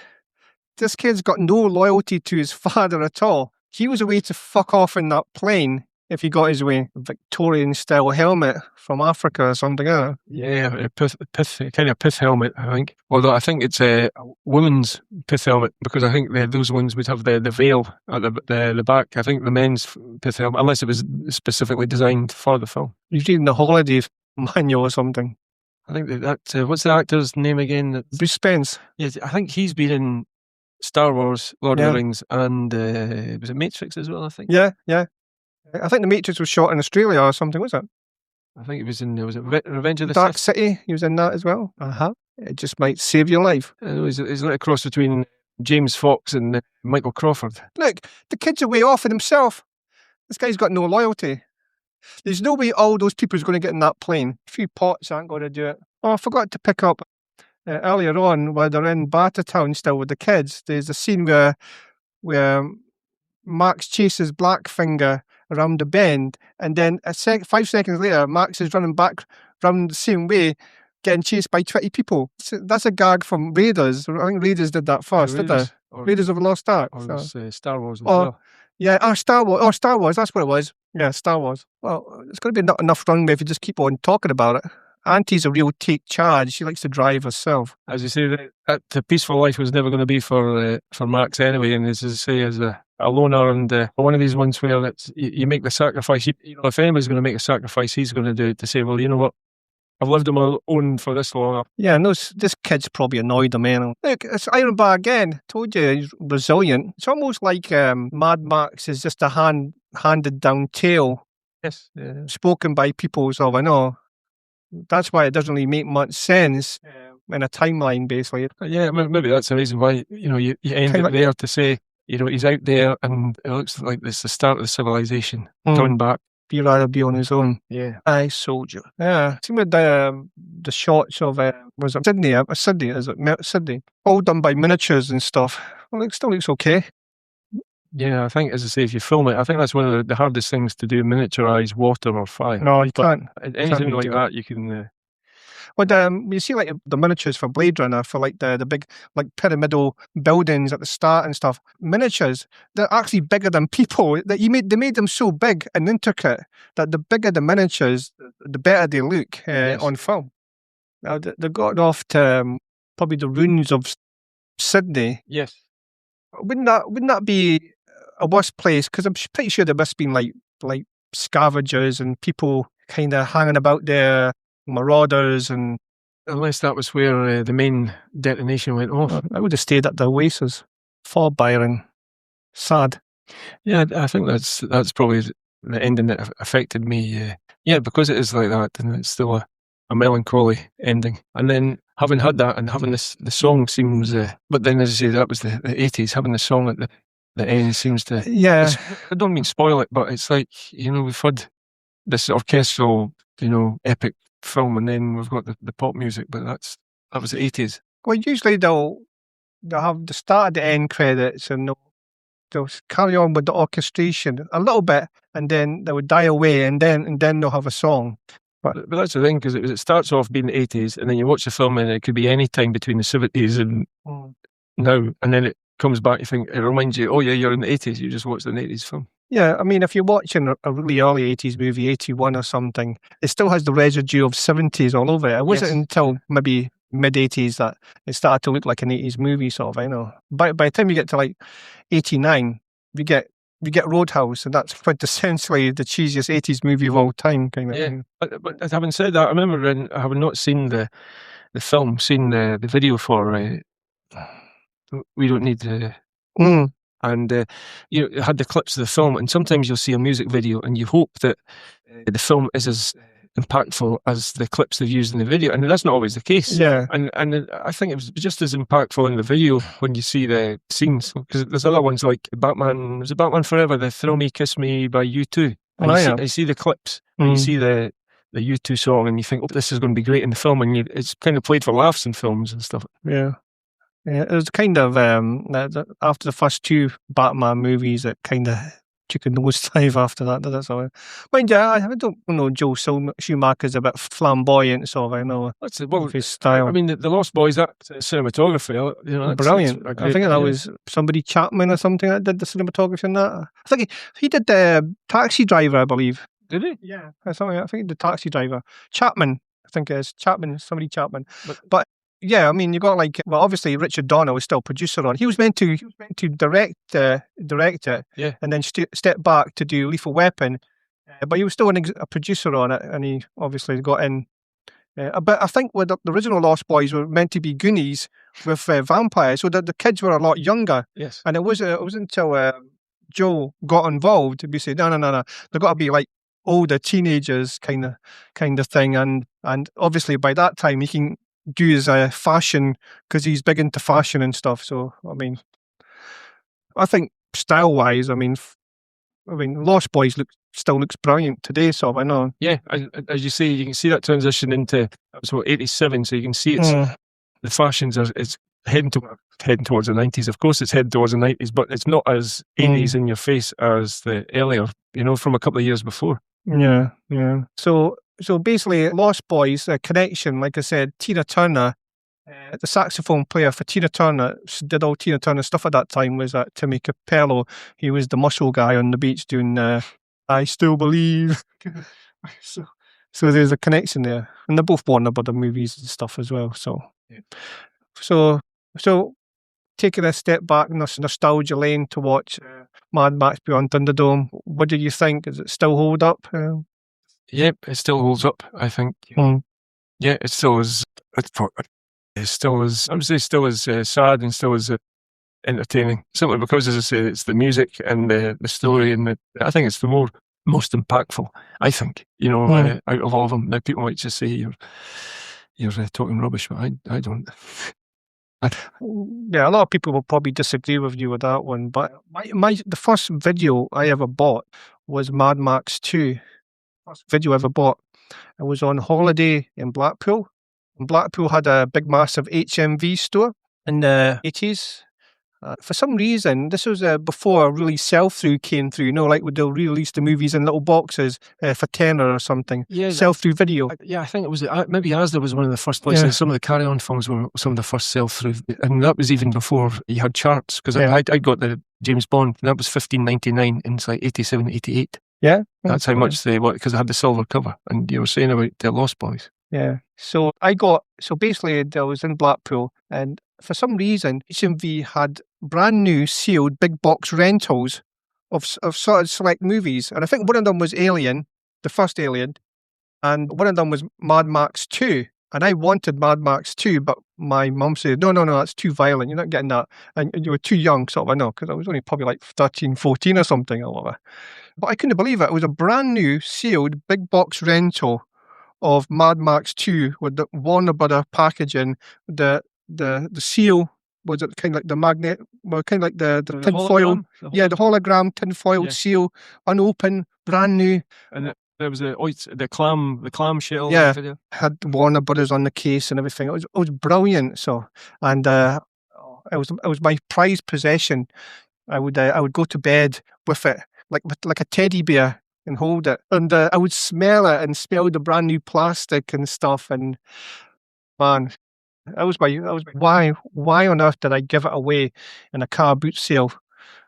got no loyalty to his father at all. He was away to fuck off in that plane. If he got his way, Victorian-style helmet from Africa or something, isn't it? Yeah, a pith helmet, I think. Although I think it's a woman's pith helmet, because I think those ones would have the veil at the back. I think the men's pith helmet, unless it was specifically designed for the film. He's reading the holiday manual or something. I think that what's the actor's name again? Bruce Spence. Yeah, I think he's been in Star Wars, Lord of Yeah. the Rings, and was it Matrix as well? I think. Yeah. I think The Matrix was shot in Australia or something, was it? I think it was in. Was it Revenge of the Dark Sith? City, he was in that as well. It just might save your life. He's like a cross between James Fox and Michael Crawford. Look, the kid's away off with himself. This guy's got no loyalty. There's no way all those people is going to get in that plane. A few pots aren't going to do it. Oh, I forgot to pick up earlier on while they're in Battertown still with the kids. There's a scene where Max chases Blackfinger around the bend, and then 5 seconds later, Max is running back round the same way, getting chased by 20 people. That's a gag from Raiders. I think Raiders did that first, did they? Raiders of the Lost Ark. Or it was Star Wars as Oh, well. Yeah, Star Wars. Oh, Star Wars, that's what it was. Yeah, Star Wars. Well, it's going to be not enough runway if you just keep on talking about it. Auntie's a real take charge. She likes to drive herself. As you say, the peaceful life was never going to be for Max anyway. And as I say, as a loner and one of these ones where it's, you make the sacrifice. If anybody's going to make a sacrifice, he's going to do it to say, well, you know what? I've lived on my own for this long. Yeah, no, this kid's probably annoyed him. Look, it's Iron Bar again. Told you, he's resilient. It's almost like Mad Max is just a handed down tale. Yes. Yeah. Spoken by people, so I know. That's why it doesn't really make much sense in a timeline, basically. Yeah, maybe that's the reason why, you end it there to say, he's out there and it looks like it's the start of the civilization coming back. He'd rather be on his own. Yeah. I soldier. Yeah. See with the shots of, was it Sydney? Sydney, is it? Sydney. All done by miniatures and stuff. Well, it still looks okay. Yeah, I think, as I say, if you film it, I think that's one of the hardest things to do, miniaturize water or fire. No, you can't. Anything like that, you can... Well, you see like the miniatures for Blade Runner, for like the big like pyramidal buildings at the start and stuff. Miniatures, they're actually bigger than people. They made them so big and intricate that the bigger the miniatures, the better they look on film. Now they got off to probably the ruins of Sydney. Yes. Wouldn't that be a worse place? Because I'm pretty sure there must have been like scavengers and people kind of hanging about there. Marauders and... Unless that was where the main detonation went off. I would have stayed at the Oasis. For Byron. Sad. Yeah, I think that's probably the ending that affected me. Yeah, because it is like that, and it's still a melancholy ending. And then having had that and having the song seems... but then, as I say, that was the 80s. Having the song at the end seems to... Yeah. I don't mean spoil it, but it's like, we've had this orchestral, epic film, and then we've got the pop music, but that was the 80s. Well, usually they'll have the start and the end credits, and they'll carry on with the orchestration a little bit, and then they would die away, and then they'll have a song. But that's the thing, because it starts off being the 80s, and then you watch the film, and it could be any time between the 70s and now, and then it comes back. You think it reminds you, oh yeah, you're in the 80s. You just watched an 80s film. Yeah, I mean, if you're watching a really early 80s movie, 81 or something, it still has the residue of 70s all over it. It wasn't until maybe mid-80s that it started to look like an 80s movie, sort of, By the time you get to like 89, we get Roadhouse, and that's quintessentially the cheesiest 80s movie of all time, kind of thing. But having said that, I remember having not seen the film, seen the video for We Don't Need to... And it had the clips of the film, and sometimes you'll see a music video and you hope that the film is as impactful as the clips they've used in the video, and that's not always the case. Yeah. And I think it was just as impactful in the video when you see the scenes, because there's other ones like Batman. Was it Batman Forever? The Thrill Me, Kiss Me by U2. And you see the clips, and you see the U2 song, and you think, oh, this is going to be great in the film, and it's kind of played for laughs in films and stuff. Yeah. Yeah, it was kind of, after the first two Batman movies, it kind of took a nosedive after that, did it? So, mind you, I don't know, Joel Schumacher's a bit flamboyant, sort of, I know, his style. I mean, the Lost Boys, that cinematography, that's brilliant. I think that was somebody Chapman or something that did the cinematography in that. I think he did the Taxi Driver, I believe. Did he? Yeah. I think the Taxi Driver. Chapman, I think it is. Somebody Chapman. But yeah, I mean, you got obviously Richard Donner was still producer on. He was meant to direct it, and then step back to do Lethal Weapon, but he was still a producer on it, and he obviously got in But I think with the original Lost Boys were meant to be Goonies with vampires, so that the kids were a lot younger. Yes. And it wasn't until Joe got involved we said, no, they've got to be like older teenagers kind of thing. And obviously by that time he can do his fashion because he's big into fashion and stuff. So I mean, I think style wise, I mean, Lost Boys still looks brilliant today. So I know. Yeah, as you say, you can see that transition into 87. So you can see the fashions it's heading towards the 90s. Of course, it's heading towards the 90s, but it's not as 80s in your face as the earlier, from a couple of years before. Yeah. So basically, Lost Boys connection, like I said, Tina Turner, the saxophone player for Tina Turner, did all Tina Turner stuff at that time, was Timmy Capello. He was the muscle guy on the beach doing I Still Believe. So there's a connection there. And they're both Warner Brothers movies and stuff as well. So taking a step back in this nostalgia lane to watch Mad Max Beyond Thunderdome, what do you think? Does it still hold up? Yep, it still holds up, I think. Yeah, it still is. It still is. I would say still is sad and still is entertaining. Simply because, as I say, it's the music and the story, and I think it's the most impactful. I think out of all of them. Now people might just say you're talking rubbish, but I don't. Yeah, a lot of people will probably disagree with you with that one. But the first video I ever bought was Mad Max 2. First video I ever bought. I was on holiday in Blackpool. And Blackpool had a big, massive HMV store in the 80s. For some reason, this was before really sell-through came through. Like they'll re-release the movies in little boxes for tenner or something. Yeah, sell-through video. I think it was maybe Asda was one of the first places. Yeah. Some of the Carry-On films were some of the first sell-through, and that was even before you had charts. Because I got the James Bond, and that was $15.99 in like 87, 88. Yeah, that's how much they were, because it had the silver cover. And you were saying about the Lost Boys. Yeah. So basically I was in Blackpool, and for some reason HMV had brand new sealed big box rentals of sort of select movies. And I think one of them was Alien, the first Alien, and one of them was Mad Max 2. And I wanted Mad Max 2, but my mum said, no, that's too violent. You're not getting that. And you were too young, sort of, I know, because I was only probably like 13, 14 or something. But I couldn't believe it. It was a brand new sealed big box rental of Mad Max 2 with the Warner Brothers packaging. The seal was it kind of like the magnet, well, kind of like the tin foil. The hologram tin foil seal, unopened, brand new. And there was the clamshell. Yeah, had Warner Brothers on the case and everything. It was brilliant. So, and it was my prized possession. I would go to bed with it like a teddy bear and hold it, and I would smell it and smell the brand new plastic and stuff. And man, that was why on earth did I give it away in a car boot sale?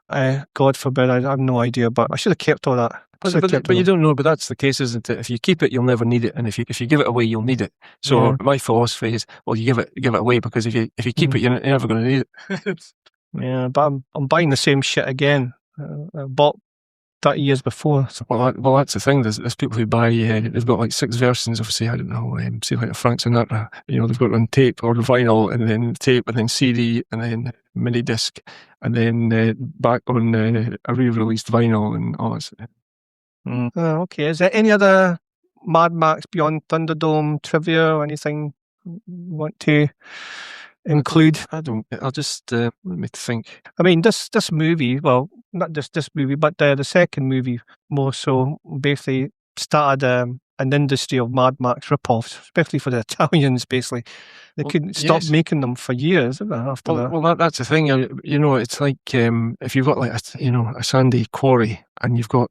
God forbid, I have no idea, but I should have kept all that. But you don't know, but that's the case, isn't it? If you keep it, you'll never need it, and if you give it away, you'll need it. So my philosophy is, well, you give it away, because if you keep it, you're never going to need it. Yeah, but I'm buying the same shit again. I bought 30 years before. So. Well, that's the thing. There's people who buy. They've got like 6 versions of, say, I don't know, say like a Frank Sinatra. They've got it on tape or vinyl, and then tape, and then CD, and then mini disc, and then back on a re-released vinyl and all that. Okay. Is there any other Mad Max Beyond Thunderdome trivia or anything you want to include? I don't. I'll just let me think. I mean, this movie, well, not just this movie, but the second movie more so, basically started an industry of Mad Max rip-offs, especially for the Italians. Basically, they couldn't stop making them for years after that. Well, that's the thing. It's like if you've got like a sandy quarry, and you've got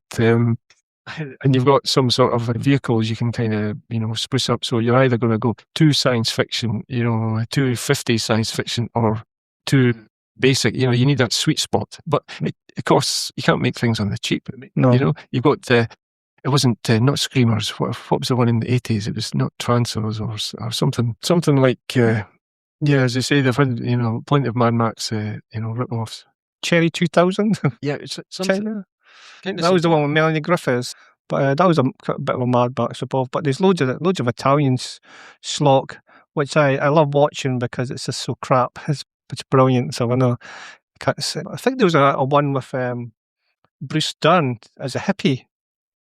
some sort of vehicles you can kind of, spruce up. So you're either going to go too science fiction, too 50s science fiction, or too basic. You need that sweet spot. But of course, you can't make things on the cheap. No. You've got, it wasn't, not Screamers. What was the one in the 80s? It was not Trancers or something like, as you say, they've had, plenty of Mad Max, rip-offs. Cherry 2000? Yeah, it's something. China? That was the one with Melanie Griffiths. But that was a bit of a Mad Max above. But there's loads of Italian schlock, which I love watching because it's just so crap. It's brilliant. So I know. I think there was a one with Bruce Dern as a hippie.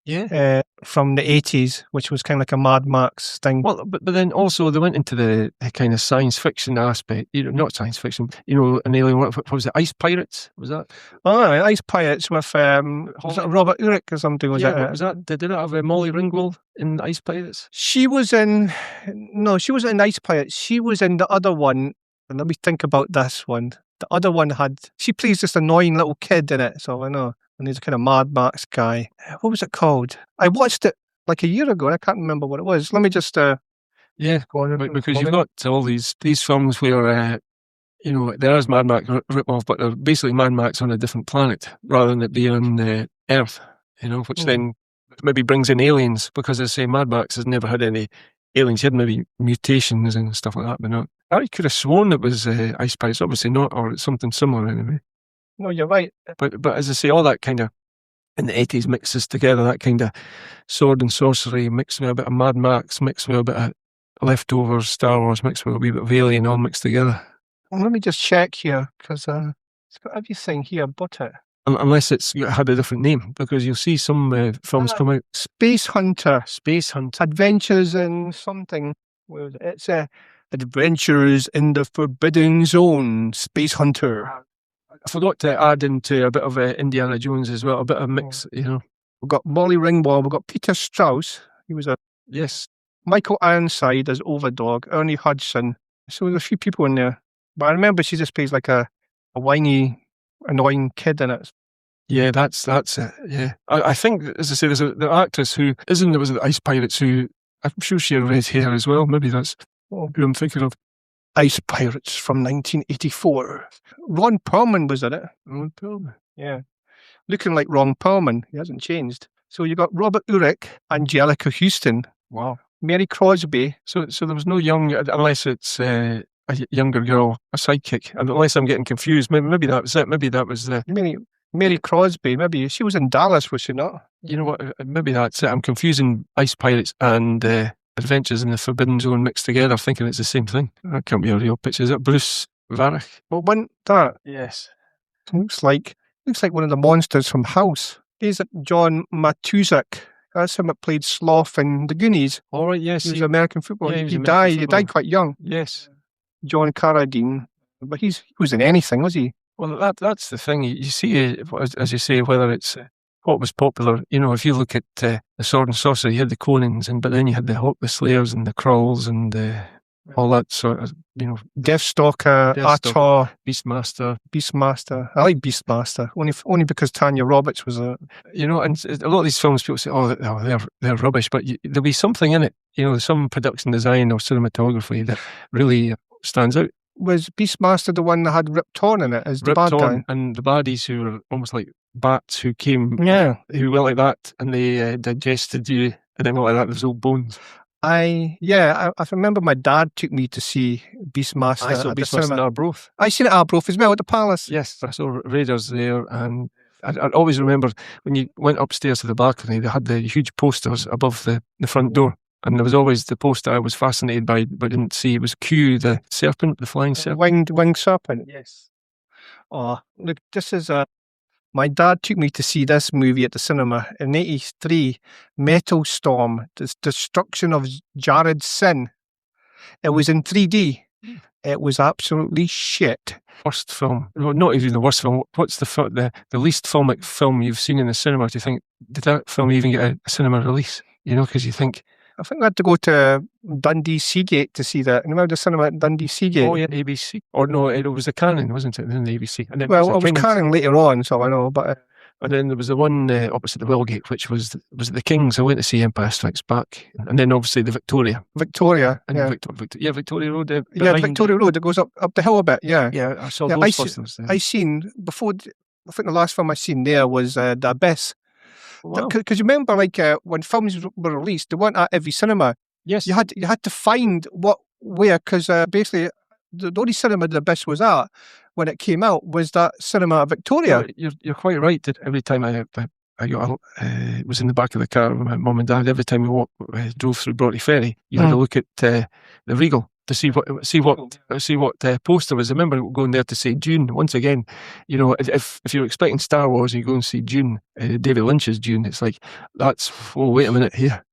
Yeah. From the 80s, which was kind of like a Mad Max thing. Well, but then also they went into the kind of science fiction aspect. Not science fiction. An alien. What was it? Ice Pirates? Was that? Oh, Ice Pirates with was it Robert Urich or something? Was that? Did it have Molly Ringwald in Ice Pirates? She was in. No, she wasn't in Ice Pirates. She was in the other one. And let me think about this one. The other one she plays this annoying little kid in it. So I know. And he's a kind of Mad Max guy. What was it called? I watched it like a year ago and I can't remember what it was. Let me just go on. Because you've got all these films where there is Mad Max rip-off, but they're basically Mad Max on a different planet rather than it being on Earth, which then maybe brings in aliens, because as I say, Mad Max has never had any aliens. He had maybe mutations and stuff like that, but not. I could have sworn it was Ice Pirates, obviously not, or it's something similar anyway. No, you're right. But as I say, all that kind of in the 80s mixes together, that kind of sword and sorcery mixed with a bit of Mad Max, mixed with a bit of Leftovers, Star Wars, mixed with a wee bit of Alien, all mixed together. Well, let me just check here, because it's got everything here but it. Unless it's had a different name, because you'll see some films come out. Space Hunter. Adventures in something. Where is it? It's Adventures in the Forbidden Zone. Space Hunter. I forgot to add into a bit of Indiana Jones as well, a bit of mix, We've got Molly Ringwald, we've got Peter Strauss, he was Yes. Michael Ironside as Overdog, Ernie Hudson. So there's a few people in there. But I remember she just plays like a whiny, annoying kid in it. Yeah, that's it, yeah. I think, as I say, there's the actress who isn't, there was the Ice Pirates who, I'm sure she had red hair as well, maybe that's who I'm thinking of. Ice Pirates from 1984. Ron Perlman was in it. Ron Perlman. Yeah. Looking like Ron Perlman. He hasn't changed. So you got Robert Urich, Angelica Houston. Wow. Mary Crosby. So there was no young, unless it's a younger girl, a sidekick. Unless I'm getting confused. Maybe that was it. Maybe that was the... Mary Crosby. Maybe she was in Dallas, was she not? You know what? Maybe that's it. I'm confusing Ice Pirates and... Adventures in the Forbidden Zone mixed together, thinking it's the same thing. That can't be a real picture. Is it Bruce Varick? Well, wasn't that? Yes. Looks like one of the monsters from House. He's John Matuszak. That's him that played Sloth in The Goonies. All right, yes. He was an American footballer. Yeah, he died quite young. Yes. John Carradine. But he was in anything, was he? Well, that's the thing. You see, as you say, whether it's what was popular, if you look at the Sword and Sorcery, you had the Conans, but then you had the Slayers and the Krulls and all that sort of, Deathstalker, Atar, Beastmaster. I like Beastmaster, only because Tanya Roberts was a... and a lot of these films, people say, they're rubbish, but there'll be something in it, some production design or cinematography that really stands out. Was Beastmaster the one that had Rip Torn in it as the bad guy? And the baddies who were almost like bats who came, who went like that, and they digested you, and then went like that, there's old bones. I remember my dad took me to see Beastmaster. I saw Beastmaster in Arbroath. I seen it at Arbroath as well, at the Palace. Yes, I saw Raiders there, and I always remember when you went upstairs to the balcony, they had the huge posters above the front door. And there was always the poster I was fascinated by, but didn't see. It was Q, the serpent, the flying serpent. Winged serpent? Yes. Oh, look, this is my dad took me to see this movie at the cinema in 1983, Metal Storm, The Destruction of Jared Sin. It was in 3D. It was absolutely shit. Worst film. Well, not even the worst film. What's the least filmic film you've seen in the cinema? Do you think, did that film even get a cinema release? Because you think... I think we had to go to Dundee Seagate to see that. Remember the cinema at Dundee Seagate? Oh, yeah, ABC. Or no, it was the Canon, wasn't it? Then the ABC. And then it was Canon later on, so I know. But and then there was the one opposite the Wellgate, which was the King's. I went to see Empire Strikes Back, and then obviously the Victoria. And Victoria Road. Victoria Road. It goes up the hill a bit. Yeah. Yeah, I saw those posters there. I seen before. I think the last film I seen there was The Abyss. Because you remember, when films were released, they weren't at every cinema. Yes, you had to find where, because basically the only cinema The Abyss was at when it came out was that cinema at Victoria. You're quite right. That every time I was in the back of the car with my mum and dad. Every time we drove through Broughty Ferry, you had to look at the Regal to see what poster was. I remember going there to see Dune once again. You know, if you're expecting Star Wars and you go and see Dune, David Lynch's Dune, it's like wait a minute here.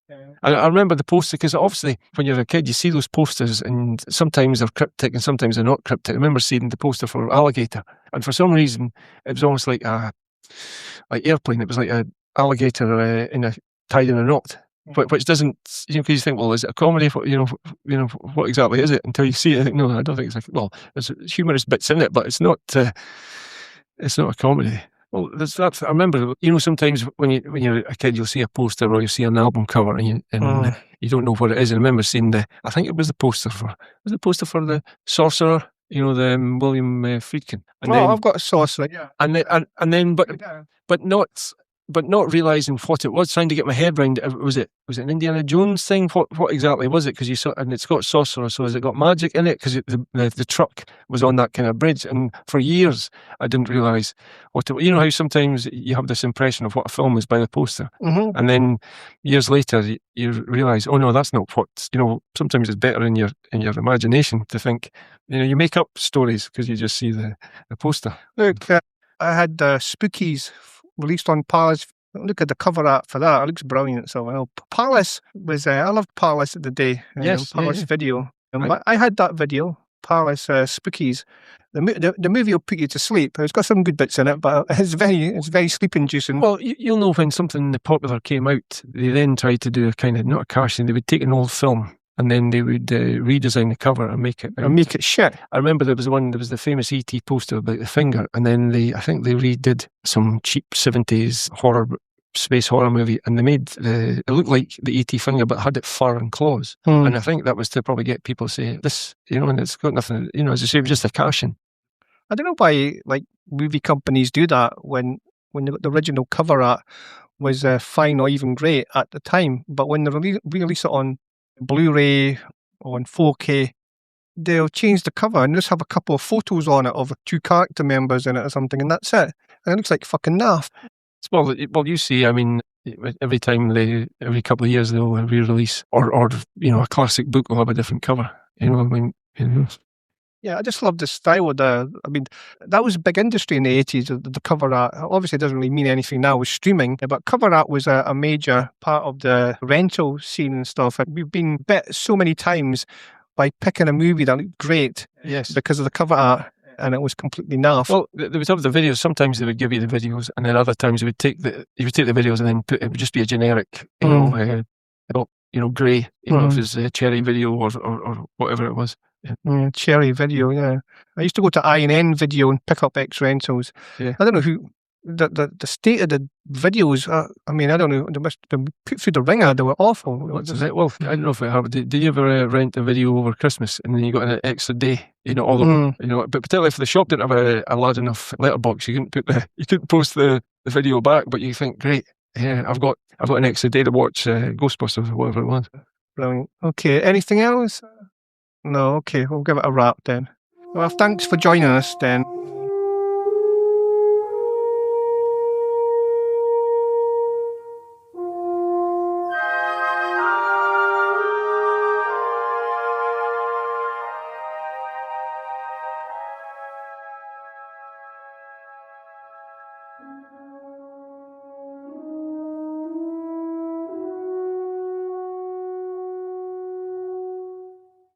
I remember the poster because obviously when you're a kid you see those posters and sometimes they're cryptic and sometimes they're not cryptic. I remember seeing the poster for Alligator, and for some reason it was almost like Airplane. It was like an alligator tied in a knot, which doesn't, because you think, well, is it a comedy? What exactly is it? Until you see it, I think, no, I don't think it's there's humorous bits in it, but it's not a comedy. Well, there's that. I remember, sometimes when you're a kid, you'll see a poster or you see an album cover and you don't know what it is. And I remember seeing I think it was the poster for the Sorcerer, the William Friedkin. And then, I've got a Sorcerer, yeah. But not realising what it was, trying to get my head around it. Was it an Indiana Jones thing? What exactly was it? Because you saw, and it's got Sorcerer, so has it got magic in it? Because the truck was on that kind of bridge, and for years I didn't realise what it. How sometimes you have this impression of what a film is by the poster, and then years later you realise, oh no, that's not what. Sometimes it's better in your imagination to think. You make up stories because you just see the poster. Look, I had Spookies released on Palace. Look at the cover art for that. It looks brilliant. So, Palace was, I loved Palace at the day. Yes. Palace video. Right. I had that video, Palace Spookies. The movie will put you to sleep. It's got some good bits in it, but it's very sleep inducing. Well, you'll know when something popular came out, they then tried to do a kind of, not a cash in, they would take an old film and then they would redesign the cover and make it shit. I remember there was the famous E.T. poster about the finger, and then I think they redid some cheap 70s space horror movie, and they made it looked like the E.T. finger but had it fur and claws. And I think that was to probably get people to say this, and it's got nothing, as I say, it was just a cash in. I don't know why movie companies do that when the original cover art was fine or even great at the time, but when they release it on Blu-ray or on 4K, they'll change the cover and just have a couple of photos on it of 2 character members in it or something, and that's it. And it looks like fucking naff. Well, you see, I mean, every couple of years they'll re-release, or a classic book will have a different cover. Yeah, I just love the style of that was a big industry in the 80s, the cover art. Obviously, it doesn't really mean anything now with streaming, but cover art was a major part of the rental scene and stuff. And we've been bit so many times by picking a movie that looked great, yes, because of the cover art, and it was completely naff. Well, they would have the videos. Sometimes they would give you the videos, and then other times you would take the videos and then it would just be a generic, grey, if it's a cherry video or whatever it was. Yeah, cherry video, yeah. I used to go to I&N Video and pick up X rentals. Yeah. I don't know who the state of the videos. I don't know. They must have been put through the ringer. They were awful. Well, I don't know if it happened. Did you ever rent a video over Christmas and then you got an extra day? But particularly if the shop didn't have a large enough letterbox, you couldn't post the video back. But you think, great, yeah, I've got an extra day to watch Ghostbusters or whatever it was. Brilliant. Okay, anything else? No, okay, we'll give it a wrap then. Well, thanks for joining us then.